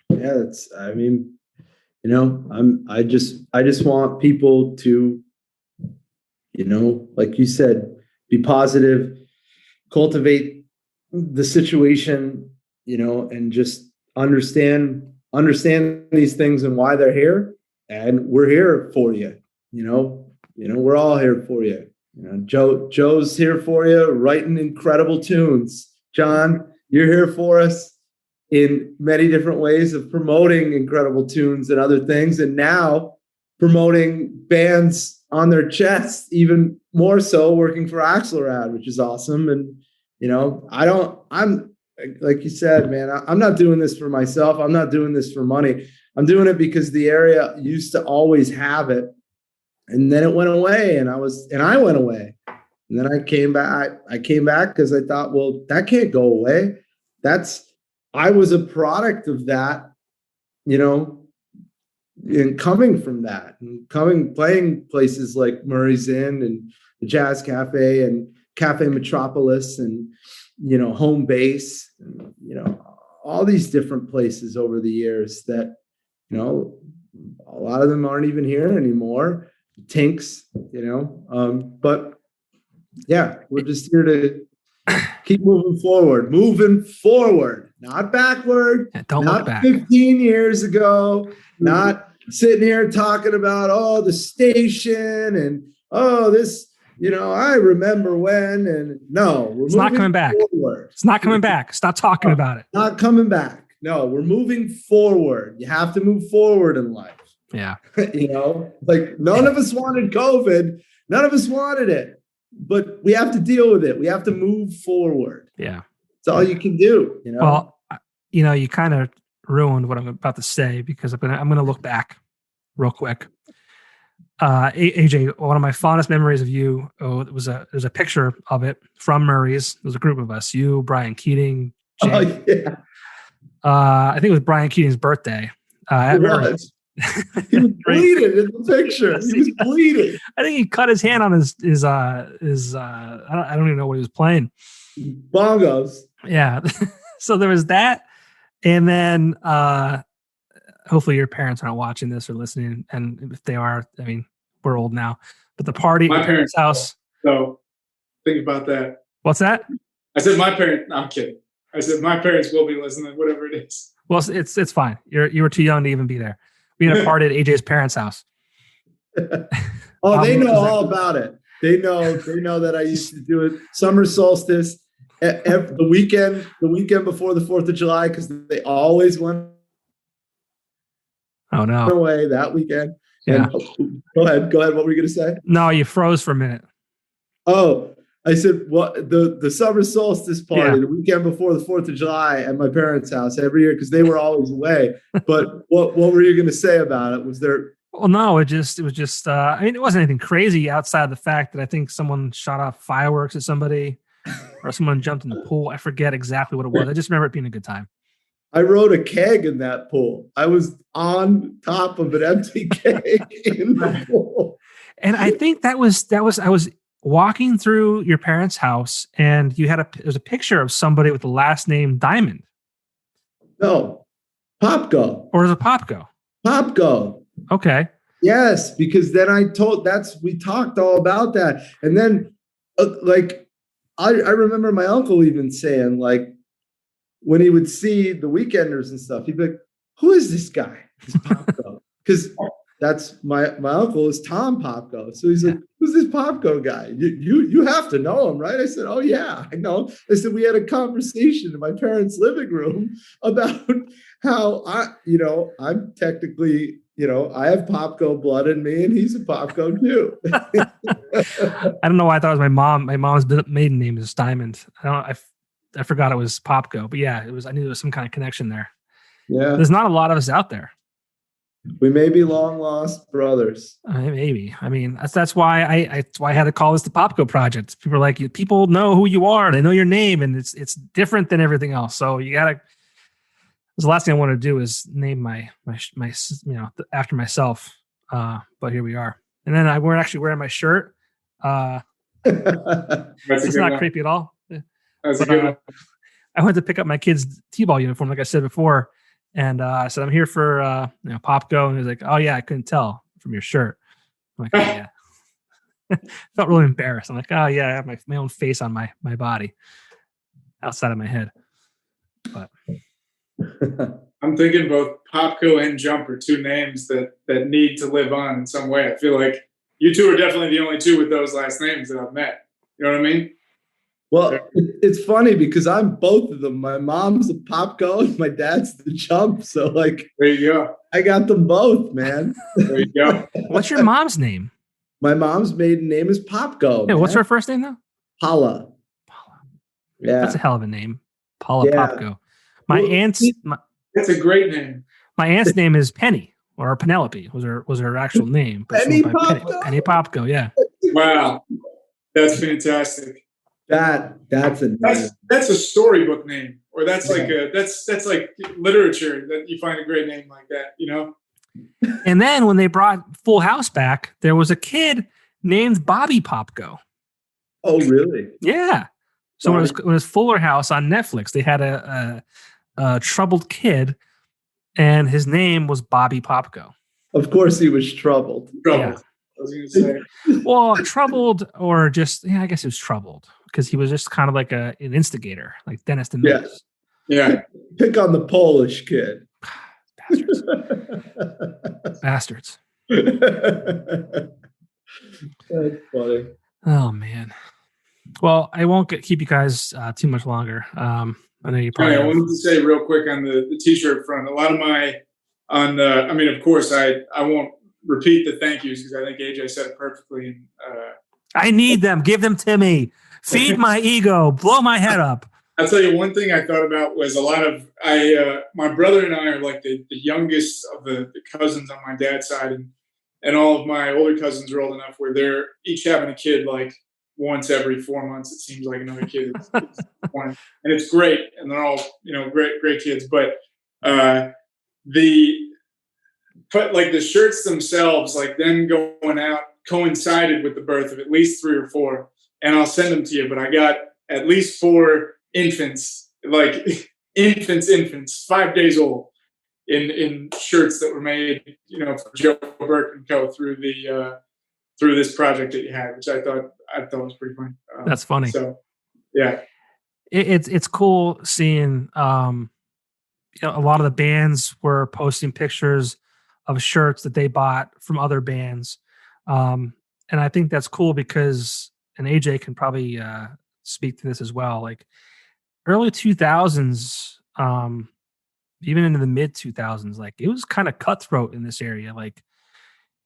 Yeah, I just want people to, like you said, be positive, cultivate the situation, and just understand these things and why they're here. And we're here for you. We're all here for you. Joe's here for you, writing incredible tunes. John, you're here for us in many different ways of promoting incredible tunes and other things. And now promoting bands on their chests, even more so, working for Axelrad, which is awesome. And, I'm like you said, man, I'm not doing this for myself. I'm not doing this for money. I'm doing it because the area used to always have it. And then it went away, and I went away. And then I came back because I thought, well, that can't go away. I was a product of that, and coming from that, and playing places like Murray's Inn and the Jazz Cafe and Cafe Metropolis and, Home Base, and, all these different places over the years that, a lot of them aren't even here anymore. Tinks, but yeah, we're just here to keep moving forward, not backward. Yeah, don't not look back. 15 years ago, not sitting here talking about, the station and, this, I remember when, and no, it's not coming back. Forward. It's not coming back. Stop talking about it. Not coming back. No, we're moving forward. You have to move forward in life. Yeah. Like none of us wanted COVID. None of us wanted it, but we have to deal with it. We have to move forward. Yeah. That's all you can do. Well, you kind of ruined what I'm about to say, because I'm going to look back real quick. AJ, one of my fondest memories of you, there's a picture of it from Murray's. There's a group of us, you, Brian Keating, Jay. Oh, yeah. I think it was Brian Keating's birthday. At Murray's. He was bleeding in the picture. He was bleeding. I think he cut his hand on his I don't even know what he was playing. Bongos. Yeah. So there was that. And then hopefully your parents aren't watching this or listening. And if they are, I mean, we're old now. But the party My at parents' house. So think about that. What's that? I said my parents. No, I'm kidding. I said my parents will be listening, whatever it is. Well, it's fine. You were too young to even be there. We had a party at AJ's parents' house. Oh, they know all about it. They know that I used to do it summer solstice, the weekend before the 4th of July, because they always went away that weekend. Yeah. And, go ahead. What were you going to say? No, you froze for a minute. Oh, I said, what the summer solstice party, the weekend before the 4th of July at my parents' house every year, because they were always away. But what were you going to say about it? Was there? Well, no, it was just, I mean, it wasn't anything crazy outside the fact that I think someone shot off fireworks at somebody or someone jumped in the pool. I forget exactly what it was. I just remember it being a good time. I rode a keg in that pool. I was on top of an empty keg in the pool. And I think that was, I was walking through your parents' house and you had there's a picture of somebody with the last name Diamond. No, Popko. Or is it Popko? Popko. Okay. Yes, because then we talked all about that. And then I remember my uncle even saying, like, when he would see the Weekenders and stuff, he'd be like, who is this guy? This Popko. Because that's my uncle is Tom Popko. So he's like, who's this Popko guy? You have to know him, right? I said, oh yeah, I know. I said, we had a conversation in my parents' living room about how I'm technically, I have Popko blood in me and he's a Popko too. I don't know why I thought it was my mom. My mom's maiden name is Diamond. I forgot it was Popko, but yeah, it was. I knew there was some kind of connection there. Yeah, there's not a lot of us out there. We may be long lost brothers. Maybe. I mean, that's why I had to call this the Popko Project. People are like, people know who you are, they know your name, and it's different than everything else. So you gotta. The last thing I want to do is name my after myself. But here we are, and then we're actually wearing my shirt. It's not creepy at all. That's a good one. I went to pick up my kid's T-ball uniform, like I said before, and I said, I'm here for Popko, and he was like, oh yeah, I couldn't tell from your shirt. I'm like, oh, yeah. Felt really embarrassed. I'm like, oh yeah, I have my own face on my body outside of my head. But I'm thinking both Popko and Jump are two names that need to live on in some way. I feel like you two are definitely the only two with those last names that I've met. You know what I mean? Well, it's funny because I'm both of them. My mom's the Popko and my dad's the Jump. So, like, there you go. I got them both, man. There you go. What's your mom's name? My mom's maiden name is Popko. Yeah, what's her first name, though? Paula. Yeah. That's a hell of a name. Paula Popko. That's a great name. My aunt's name is Penny, or Penelope was her actual name. Penny Popko? Penny Popko, yeah. Wow. That's fantastic. That's a storybook name, or that's like literature that you find a great name like that, And then when they brought Full House back, there was a kid named Bobby Popko. Oh, really? Yeah. So when it was Fuller House on Netflix, they had a troubled kid, and his name was Bobby Popko. Of course, he was troubled. Yeah. I was going to say. Well, troubled, or just I guess he was troubled because he was just kind of like an instigator, like Dennis the Menace. Yeah. Pick on the Polish kid. Bastards. That's funny. Oh man. Well, I won't keep you guys too much longer. I know you probably. I wanted to say real quick on the t-shirt front. A lot of of course, I won't repeat the thank yous because I think AJ said it perfectly. I need them. Give them to me. Feed my ego. Blow my head up. I'll tell you one thing I thought about was a lot of my brother and I are like the youngest of the cousins on my dad's side, and all of my older cousins are old enough where they're each having a kid like once every 4 months. It seems like another kid is born, and it's great, and they're all great kids. But the shirts themselves, like them going out, coincided with the birth of at least 3 or 4, and I'll send them to you. But I got at least 4 infants, like infants, 5 days old, in shirts that were made, for Joe Burke and Co. through this project that you had, which I thought was pretty funny. That's funny. So, yeah, it's cool seeing. A lot of the bands were posting pictures of shirts that they bought from other bands, and I think that's cool because, and AJ can probably speak to this as well. Like early 2000s, even into the mid 2000s, like it was kind of cutthroat in this area. Like,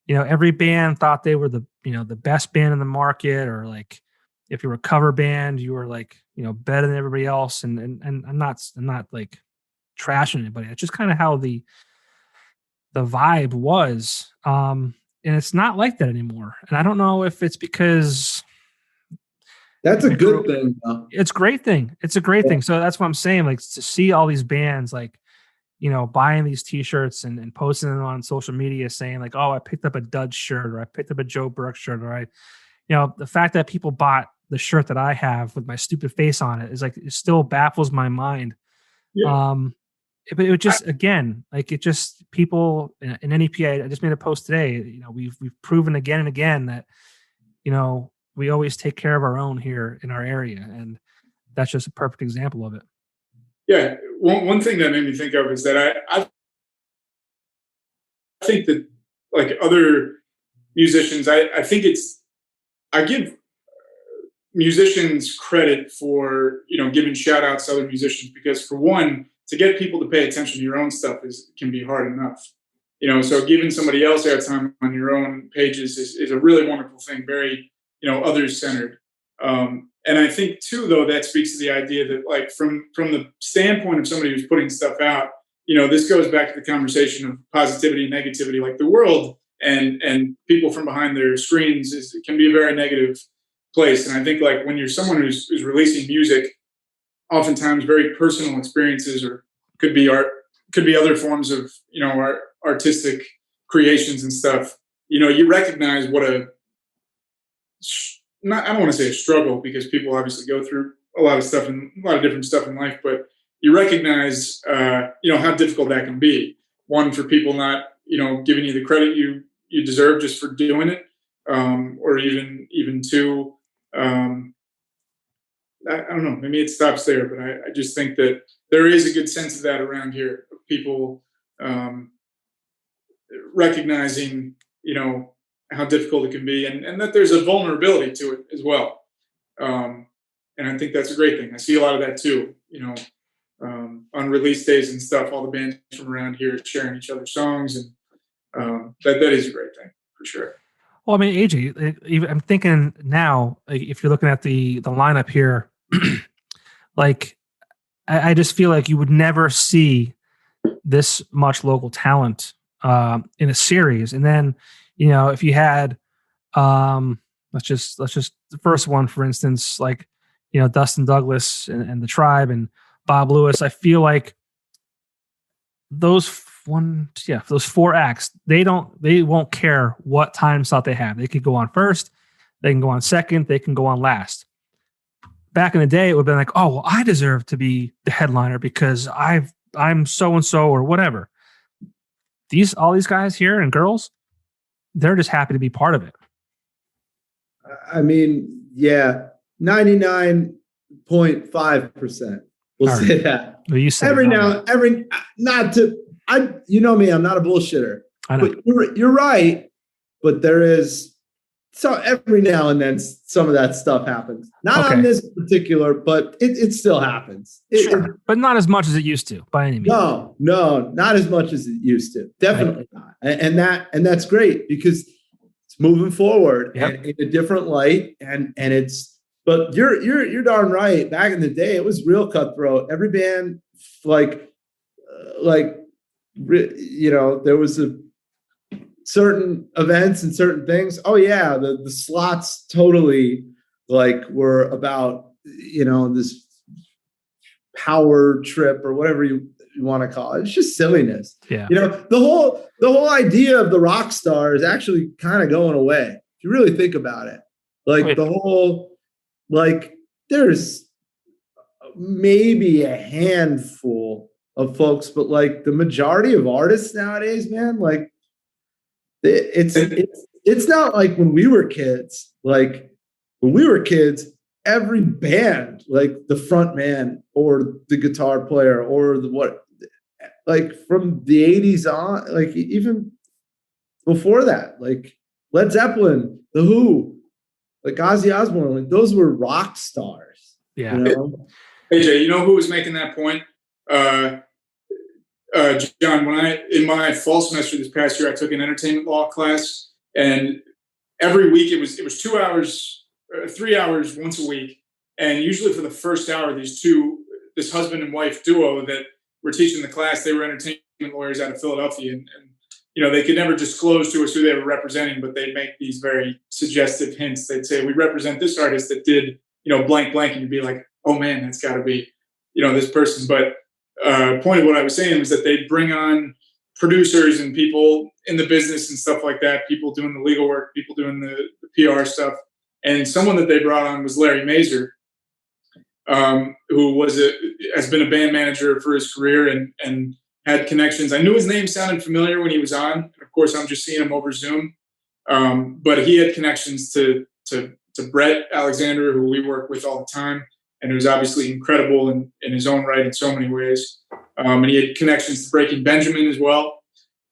every band thought they were the best band in the market, or like if you were a cover band, you were like, better than everybody else. And I'm not like trashing anybody. It's just kind of how the vibe was. And it's not like that anymore. And I don't know if it's because that's a good thing. Though. It's a great thing. It's a great thing. So that's what I'm saying. Like to see all these bands, like, buying these t-shirts and posting them on social media saying like, oh, I picked up a Dud shirt, or I picked up a Joe Burke shirt, or the fact that people bought the shirt that I have with my stupid face on it is like, it still baffles my mind. Yeah. But it would just, again, like it just people in NEPA, I just made a post today, we've proven again and again that, we always take care of our own here in our area. And that's just a perfect example of it. Yeah. One thing that made me think of is that I think that like other musicians, I think I give musicians credit for, giving shout outs to other musicians, because for one, to get people to pay attention to your own stuff can be hard enough. So giving somebody else airtime on your own pages is a really wonderful thing, very, others centered. And I think too, though, that speaks to the idea that like from the standpoint of somebody who's putting stuff out, this goes back to the conversation of positivity and negativity, like the world and people from behind their screens can be a very negative place. And I think like when you're someone who's releasing music, oftentimes very personal experiences, or could be art, could be other forms of, artistic creations and stuff, you recognize what I don't want to say a struggle, because people obviously go through a lot of stuff and a lot of different stuff in life, but you recognize, how difficult that can be. One, for people not, giving you the credit you deserve just for doing it. Or even two, I don't know, maybe it stops there, but I just think that there is a good sense of that around here, of people, recognizing, how difficult it can be, and that there's a vulnerability to it as well. And I think that's a great thing. I see a lot of that too, on release days and stuff, all the bands from around here sharing each other's songs, and that is a great thing for sure. Well, I mean, AJ, I'm thinking now, like, if you're looking at the lineup here, like I just feel like you would never see this much local talent in a series. And then, if you had, let's just the first one, for instance, like, Dustin Douglas and the Tribe and Bob Lewis, I feel like those four acts, they won't care what time slot they have. They could go on first, they can go on second, they can go on last. Back in the day, it would have been like, oh, well, I deserve to be the headliner because I'm so-and-so or whatever. All these guys here and girls, they're just happy to be part of it. I mean, yeah, 99.5%. We'll say that. Well, you said you know me, I'm not a bullshitter. I know. But you're right, but there is, so every now and then some of that stuff happens. Not on this particular, but it still happens. Sure. But not as much as it used to, by any means. No, not as much as it used to. Definitely not. And that's great, because it's moving forward in a different light, and it's. But you're darn right. Back in the day, it was real cutthroat. Every band, there was a certain events and certain things. Oh yeah, the slots totally were about this power trip or whatever you want to call it. It's just silliness. Yeah. The whole idea of the rock star is actually kind of going away if you really think about it. There's maybe a handful of folks, but the majority of artists nowadays, man, it's not like when we were kids. When we were kids, every band, the front man or the guitar player or from the 80s on, even before that, Led Zeppelin, The Who, Ozzy Osbourne, those were rock stars. Yeah. AJ, who was making that point? John, in my fall semester this past year, I took an entertainment law class, and every week it was 2 hours, 3 hours once a week. And usually for the first hour, this husband and wife duo that were teaching the class, they were entertainment lawyers out of Philadelphia. And they could never disclose to us who they were representing, but they'd make these very suggestive hints. They'd say, we represent this artist that did, blank, blank. And you'd be like, oh man, that's gotta be, this person. But point of what I was saying was that they'd bring on producers and people in the business and stuff like that, people doing the legal work, people doing the PR stuff. And someone that they brought on was Larry Mazer. who has been a band manager for his career and had connections. I knew his name sounded familiar when he was on. Of course, I'm just seeing him over Zoom. But he had connections to Brett Alexander, who we work with all the time, and who's obviously incredible in his own right in so many ways. And he had connections to Breaking Benjamin as well.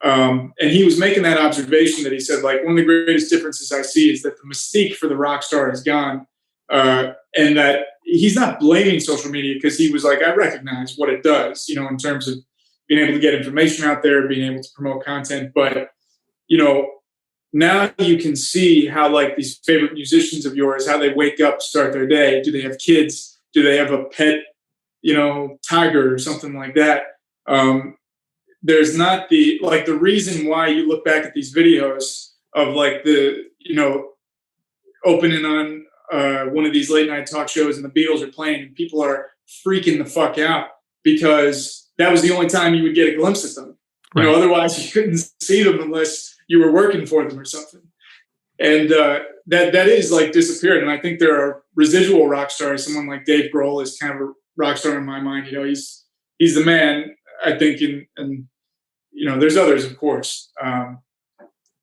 And he was making that observation that he said, like, one of the greatest differences I see is that the mystique for the rock star is gone. And that he's not blaming social media, because he was like, I recognize what it does, in terms of being able to get information out there, being able to promote content. But, now you can see how, like, these favorite musicians of yours, how they wake up to start their day. Do they have kids? Do they have a pet, tiger or something like that? There's not the reason why you look back at these videos of, like, the, opening on one of these late night talk shows and the Beatles are playing and people are freaking the fuck out, because that was the only time you would get a glimpse of them. Right. Otherwise you couldn't see them unless you were working for them or something. And that is, like, disappeared. And I think there are residual rock stars. Someone like Dave Grohl is kind of a rock star in my mind. He's the man, I think. And there's others, of course.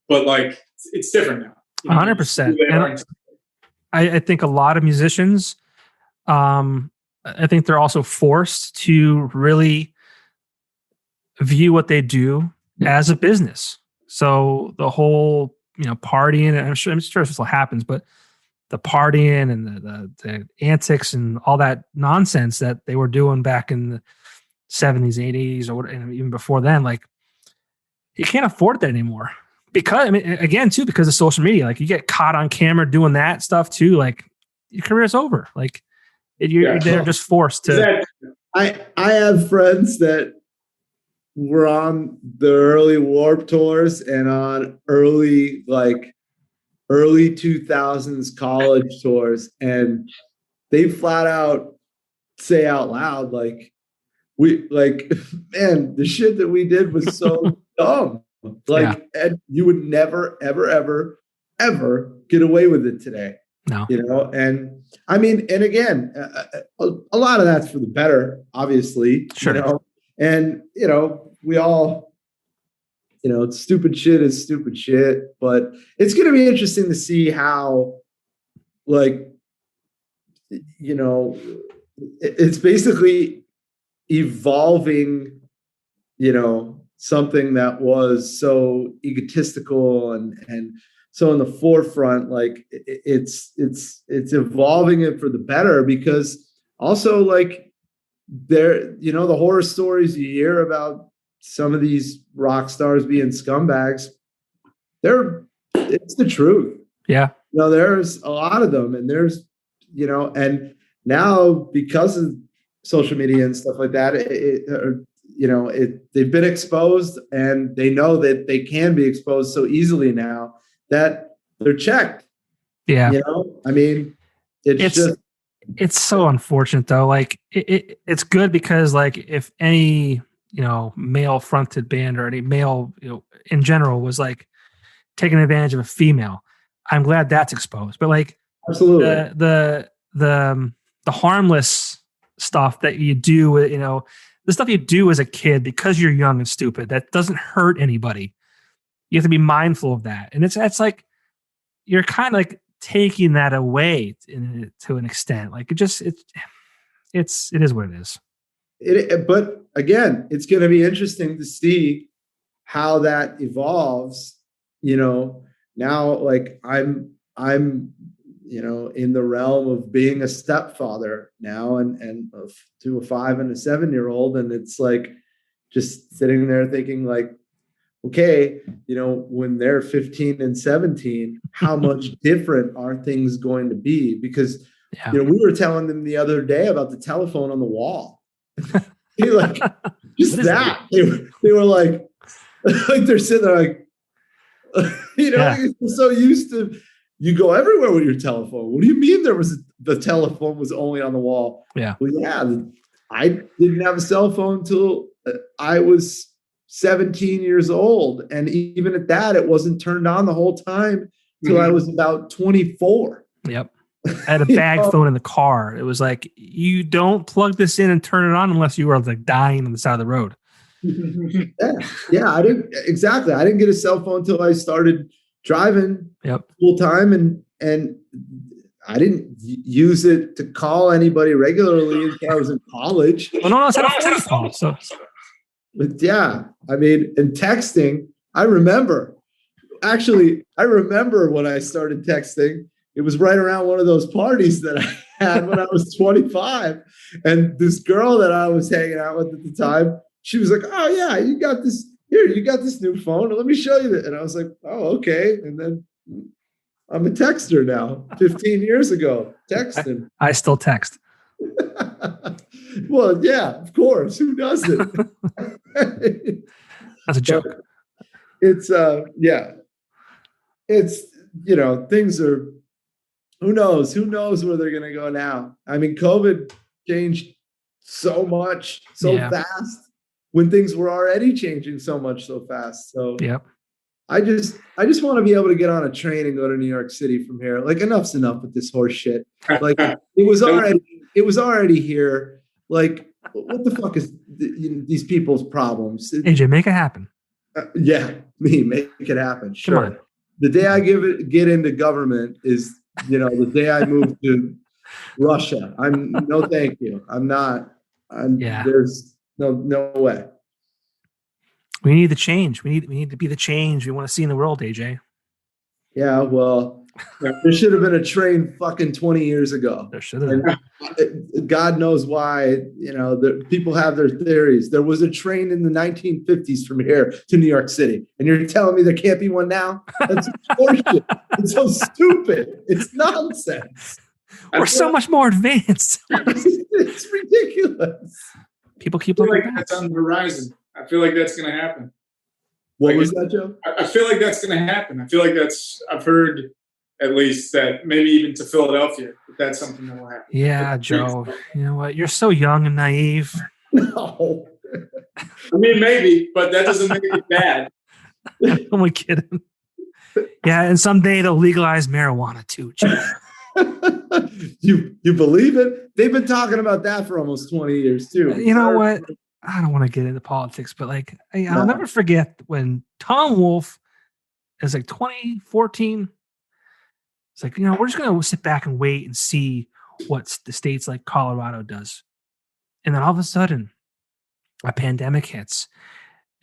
But, like, it's different now. 100%. And I think a lot of musicians, I think they're also forced to really view what they do as a business. So the whole, partying, and I'm sure this still happens, but the partying and the antics and all that nonsense that they were doing back in the 70s, 80s, and even before then, like, you can't afford that anymore. Because, because of social media, like, you get caught on camera doing that stuff too, like, your career's over. Like, they're just forced to. I have friends that were on the early Warped tours and on early 2000s college tours, and they flat out say out loud, like, man, the shit that we did was so dumb. Like, and you would never, ever, ever, ever get away with it today. No. And and again, a lot of that's for the better, obviously. Sure. And, we all, stupid shit is stupid shit, but it's going to be interesting to see how, like, it's basically evolving, something that was so egotistical and so in the forefront. Like, it's evolving it for the better, because also, like, there, the horror stories you hear about some of these rock stars being scumbags, it's the truth. Yeah. There's a lot of them, and there's, and now because of social media and stuff like that, they've been exposed, and they know that they can be exposed so easily now that they're checked. Yeah. It's so unfortunate though. Like, it's good because, like, if any, male fronted band or any male, in general was, like, taking advantage of a female, I'm glad that's exposed. But, like, absolutely the harmless stuff that you do, the stuff you do as a kid because you're young and stupid, that doesn't hurt anybody. You have to be mindful of that. And it's like, you're kind of, like, taking that away to an extent. Like, it is what it is. But again, it's going to be interesting to see how that evolves. Now, like, I'm in the realm of being a stepfather now, and to a 5 and a 7-year-old, and it's like just sitting there thinking, like, okay, when they're 15 and 17, how much different are things going to be? Because, we were telling them the other day about the telephone on the wall. Like, just that. They were like they're sitting there like, you're so used to, you go everywhere with your telephone. What do you mean the telephone was only on the wall? Yeah. Well, yeah, I didn't have a cell phone until I was 17 years old. And even at that, it wasn't turned on the whole time till I was about 24. Yep. I had a bag phone in the car. It was like, you don't plug this in and turn it on unless you are like dying on the side of the road. Yeah. I didn't get a cell phone until I started driving full time, and I didn't use it to call anybody regularly until I was in college. Well, no, it's not a phone call. So, but yeah, I mean, and texting, I remember when I started texting. It was right around one of those parties that I had when I was 25. And this girl that I was hanging out with at the time, she was like, "Oh yeah, you got this new phone. Let me show you that." And I was like, "Oh, okay." And then I'm a texter now. 15 years ago, texting. I still text. Well, yeah, of course. Who doesn't? That's a joke. It's things are. Who knows where they're going to go now? I mean, COVID changed so much fast when things were already changing so much so fast. So I just want to be able to get on a train and go to New York City from here. Like, enough's enough with this horse shit. Like, it was already here. Like, what the fuck is these people's problems? AJ, make it happen. Make it happen. Sure. Come on. The day I get into government is, the day I move to Russia. No, thank you. I'm not. There's no way. We need the change. We need to be the change we want to see in the world, AJ. Yeah, well, there should have been a train fucking 20 years ago. There should have been. God knows why. People have their theories. There was a train in the 1950s from here to New York City, and you're telling me there can't be one now? That's horseshit. It's so stupid. It's nonsense. We're so much more advanced. It's ridiculous. People keep looking back. That's on the horizon. I feel like that's going to happen. What was that, Joe? I feel like that's going to happen. I feel like I've heard at least that maybe even to Philadelphia, that's something that will happen. Yeah, Joe. You know what? You're so young and naive. No. I mean, maybe, but that doesn't make it bad. I'm only kidding. Yeah, and someday they'll legalize marijuana too, Joe. You believe it? They've been talking about that for almost 20 years too. You know what? I don't want to get into politics, but I'll never forget when Tom Wolfe is like 2014. It's like, we're just going to sit back and wait and see what the states like Colorado does. And then all of a sudden, a pandemic hits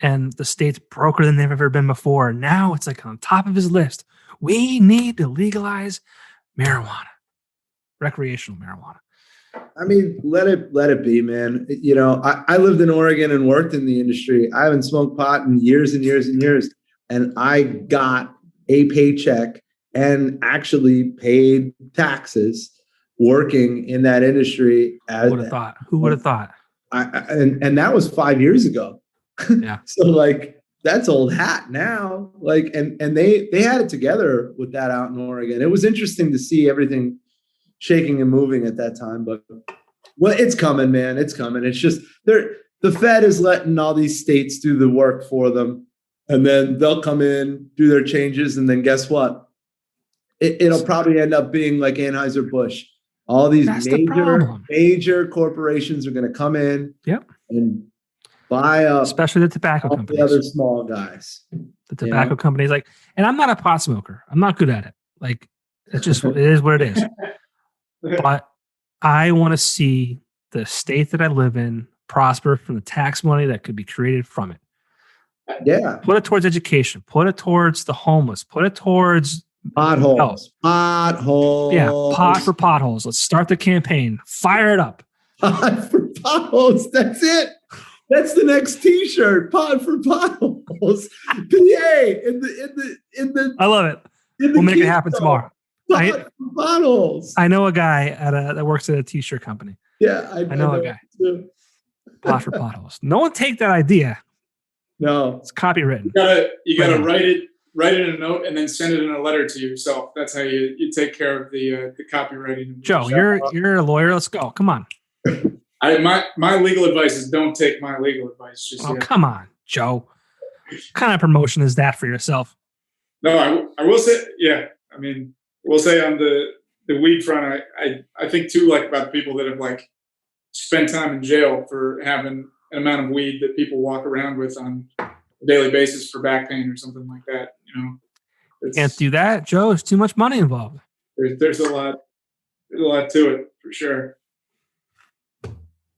and the state's broker than they've ever been before. Now it's like on top of his list. We need to legalize marijuana, recreational marijuana. I mean, let it be, man. I lived in Oregon and worked in the industry. I haven't smoked pot in years and years and years. And I got a paycheck and actually paid taxes working in that industry. Who would have thought? And that was 5 years ago. Yeah. So that's old hat now. And they had it together with that out in Oregon. It was interesting to see everything shaking and moving at that time, but it's coming, man. It's coming. It's just the Fed is letting all these states do the work for them, and then they'll come in, do their changes, and then guess what? It'll probably end up being like Anheuser-Busch. All these major corporations are going to come in and buy up, especially the tobacco companies, the other small guys. The tobacco companies, and I'm not a pot smoker. I'm not good at it. It's just it is what it is. But I want to see the state that I live in prosper from the tax money that could be created from it. Yeah. Put it towards education. Put it towards the homeless. Put it towards potholes. Potholes. Yeah, pot for potholes. Let's start the campaign. Fire it up. Pot for potholes. That's it. That's the next T-shirt. Pot for potholes. PA in the. I love it. We'll make it happen tomorrow. Bottles. I know a guy that works at a T-shirt company. Yeah, I know a guy. Pot for potholes. No one take that idea. No, it's copywritten. You gotta write it in a note and then send it in a letter to yourself. That's how you take care of the copywriting. Joe, you're a lawyer. Let's go. Come on. My legal advice is don't take my legal advice. Come on, Joe. What kind of promotion is that for yourself? No, I will say, yeah. I mean, we'll say I'm the the weed front, I think too, like about people that have like spent time in jail for having an amount of weed that people walk around with on a daily basis for back pain or something like that. You know, Can't do that, Joe. There's too much money involved. There's a lot to it for sure. A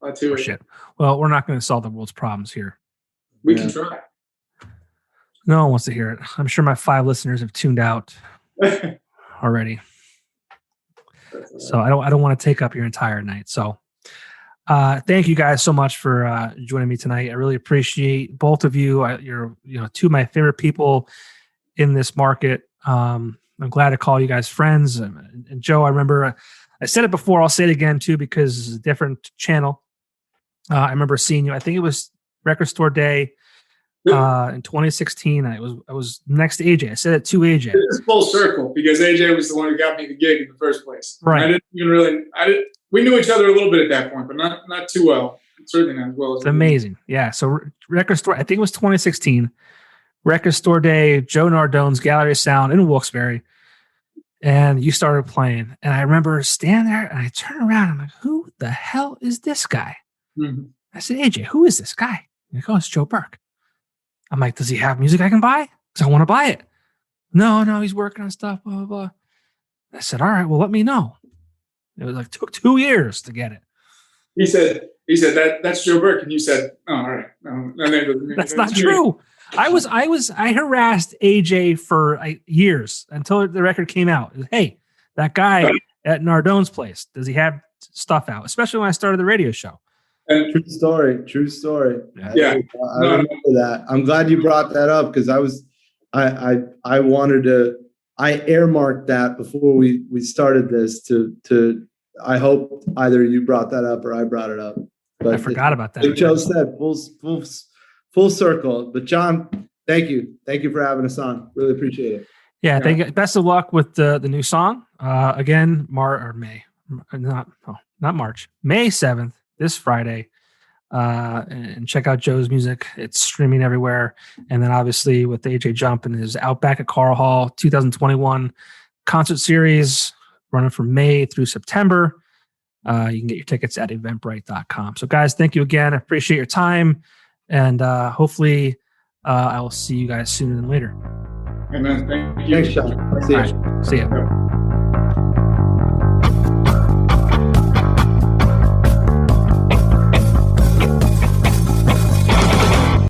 lot to it. Shit. Well, we're not going to solve the world's problems here. We can try. No one wants to hear it. I'm sure my 5 listeners have tuned out already. So I don't want to take up your entire night. So thank you guys so much for joining me tonight. I really appreciate both of you. You're two of my favorite people in this market. I'm glad to call you guys friends. And Joe, I remember I said it before. I'll say it again too because it's a different channel. I remember seeing you. I think it was Record Store Day in 2016. I was next to AJ. I said it to AJ. It's full circle because AJ was the one who got me the gig in the first place. Right. We knew each other a little bit at that point, but not too well. Certainly not as well. It's amazing. Yeah. So Record Store, I think it was 2016. Record Store Day, Joe Nardone's Gallery of Sound in Wilkes-Barre. And you started playing. And I remember standing there and I turned around and I'm like, who the hell is this guy? Mm-hmm. I said, AJ, who is this guy? And he goes, it's Joe Burke. I'm like, does he have music I can buy? Because I want to buy it. No, he's working on stuff, blah, blah, blah. I said, all right, well, let me know. It was like took 2 years to get it. He said that's Joe Burke. And you said, oh, all right. No, that's not true. I harassed AJ for years until the record came out. Hey, that guy at Nardone's place, does he have stuff out? Especially when I started the radio show. And true story. Yeah. I remember that. I'm glad you brought that up because I wanted to. I earmarked that before we started this to. I hope either you brought that up or I brought it up. But I forgot about that. Like Joe said, full circle. But John, thank you for having us on. Really appreciate it. Yeah, thank you. Best of luck with the new song. Again, May 7th, this Friday. And check out Joe's music. It's streaming everywhere. And then obviously with AJ Jump and his Outback at Karl Hall 2021 concert series running from May through September. You can get your tickets at eventbrite.com. So guys, thank you again. I appreciate your time. And hopefully I will see you guys sooner than later. Amen. Thank you. Thanks, Sean. See you. See ya.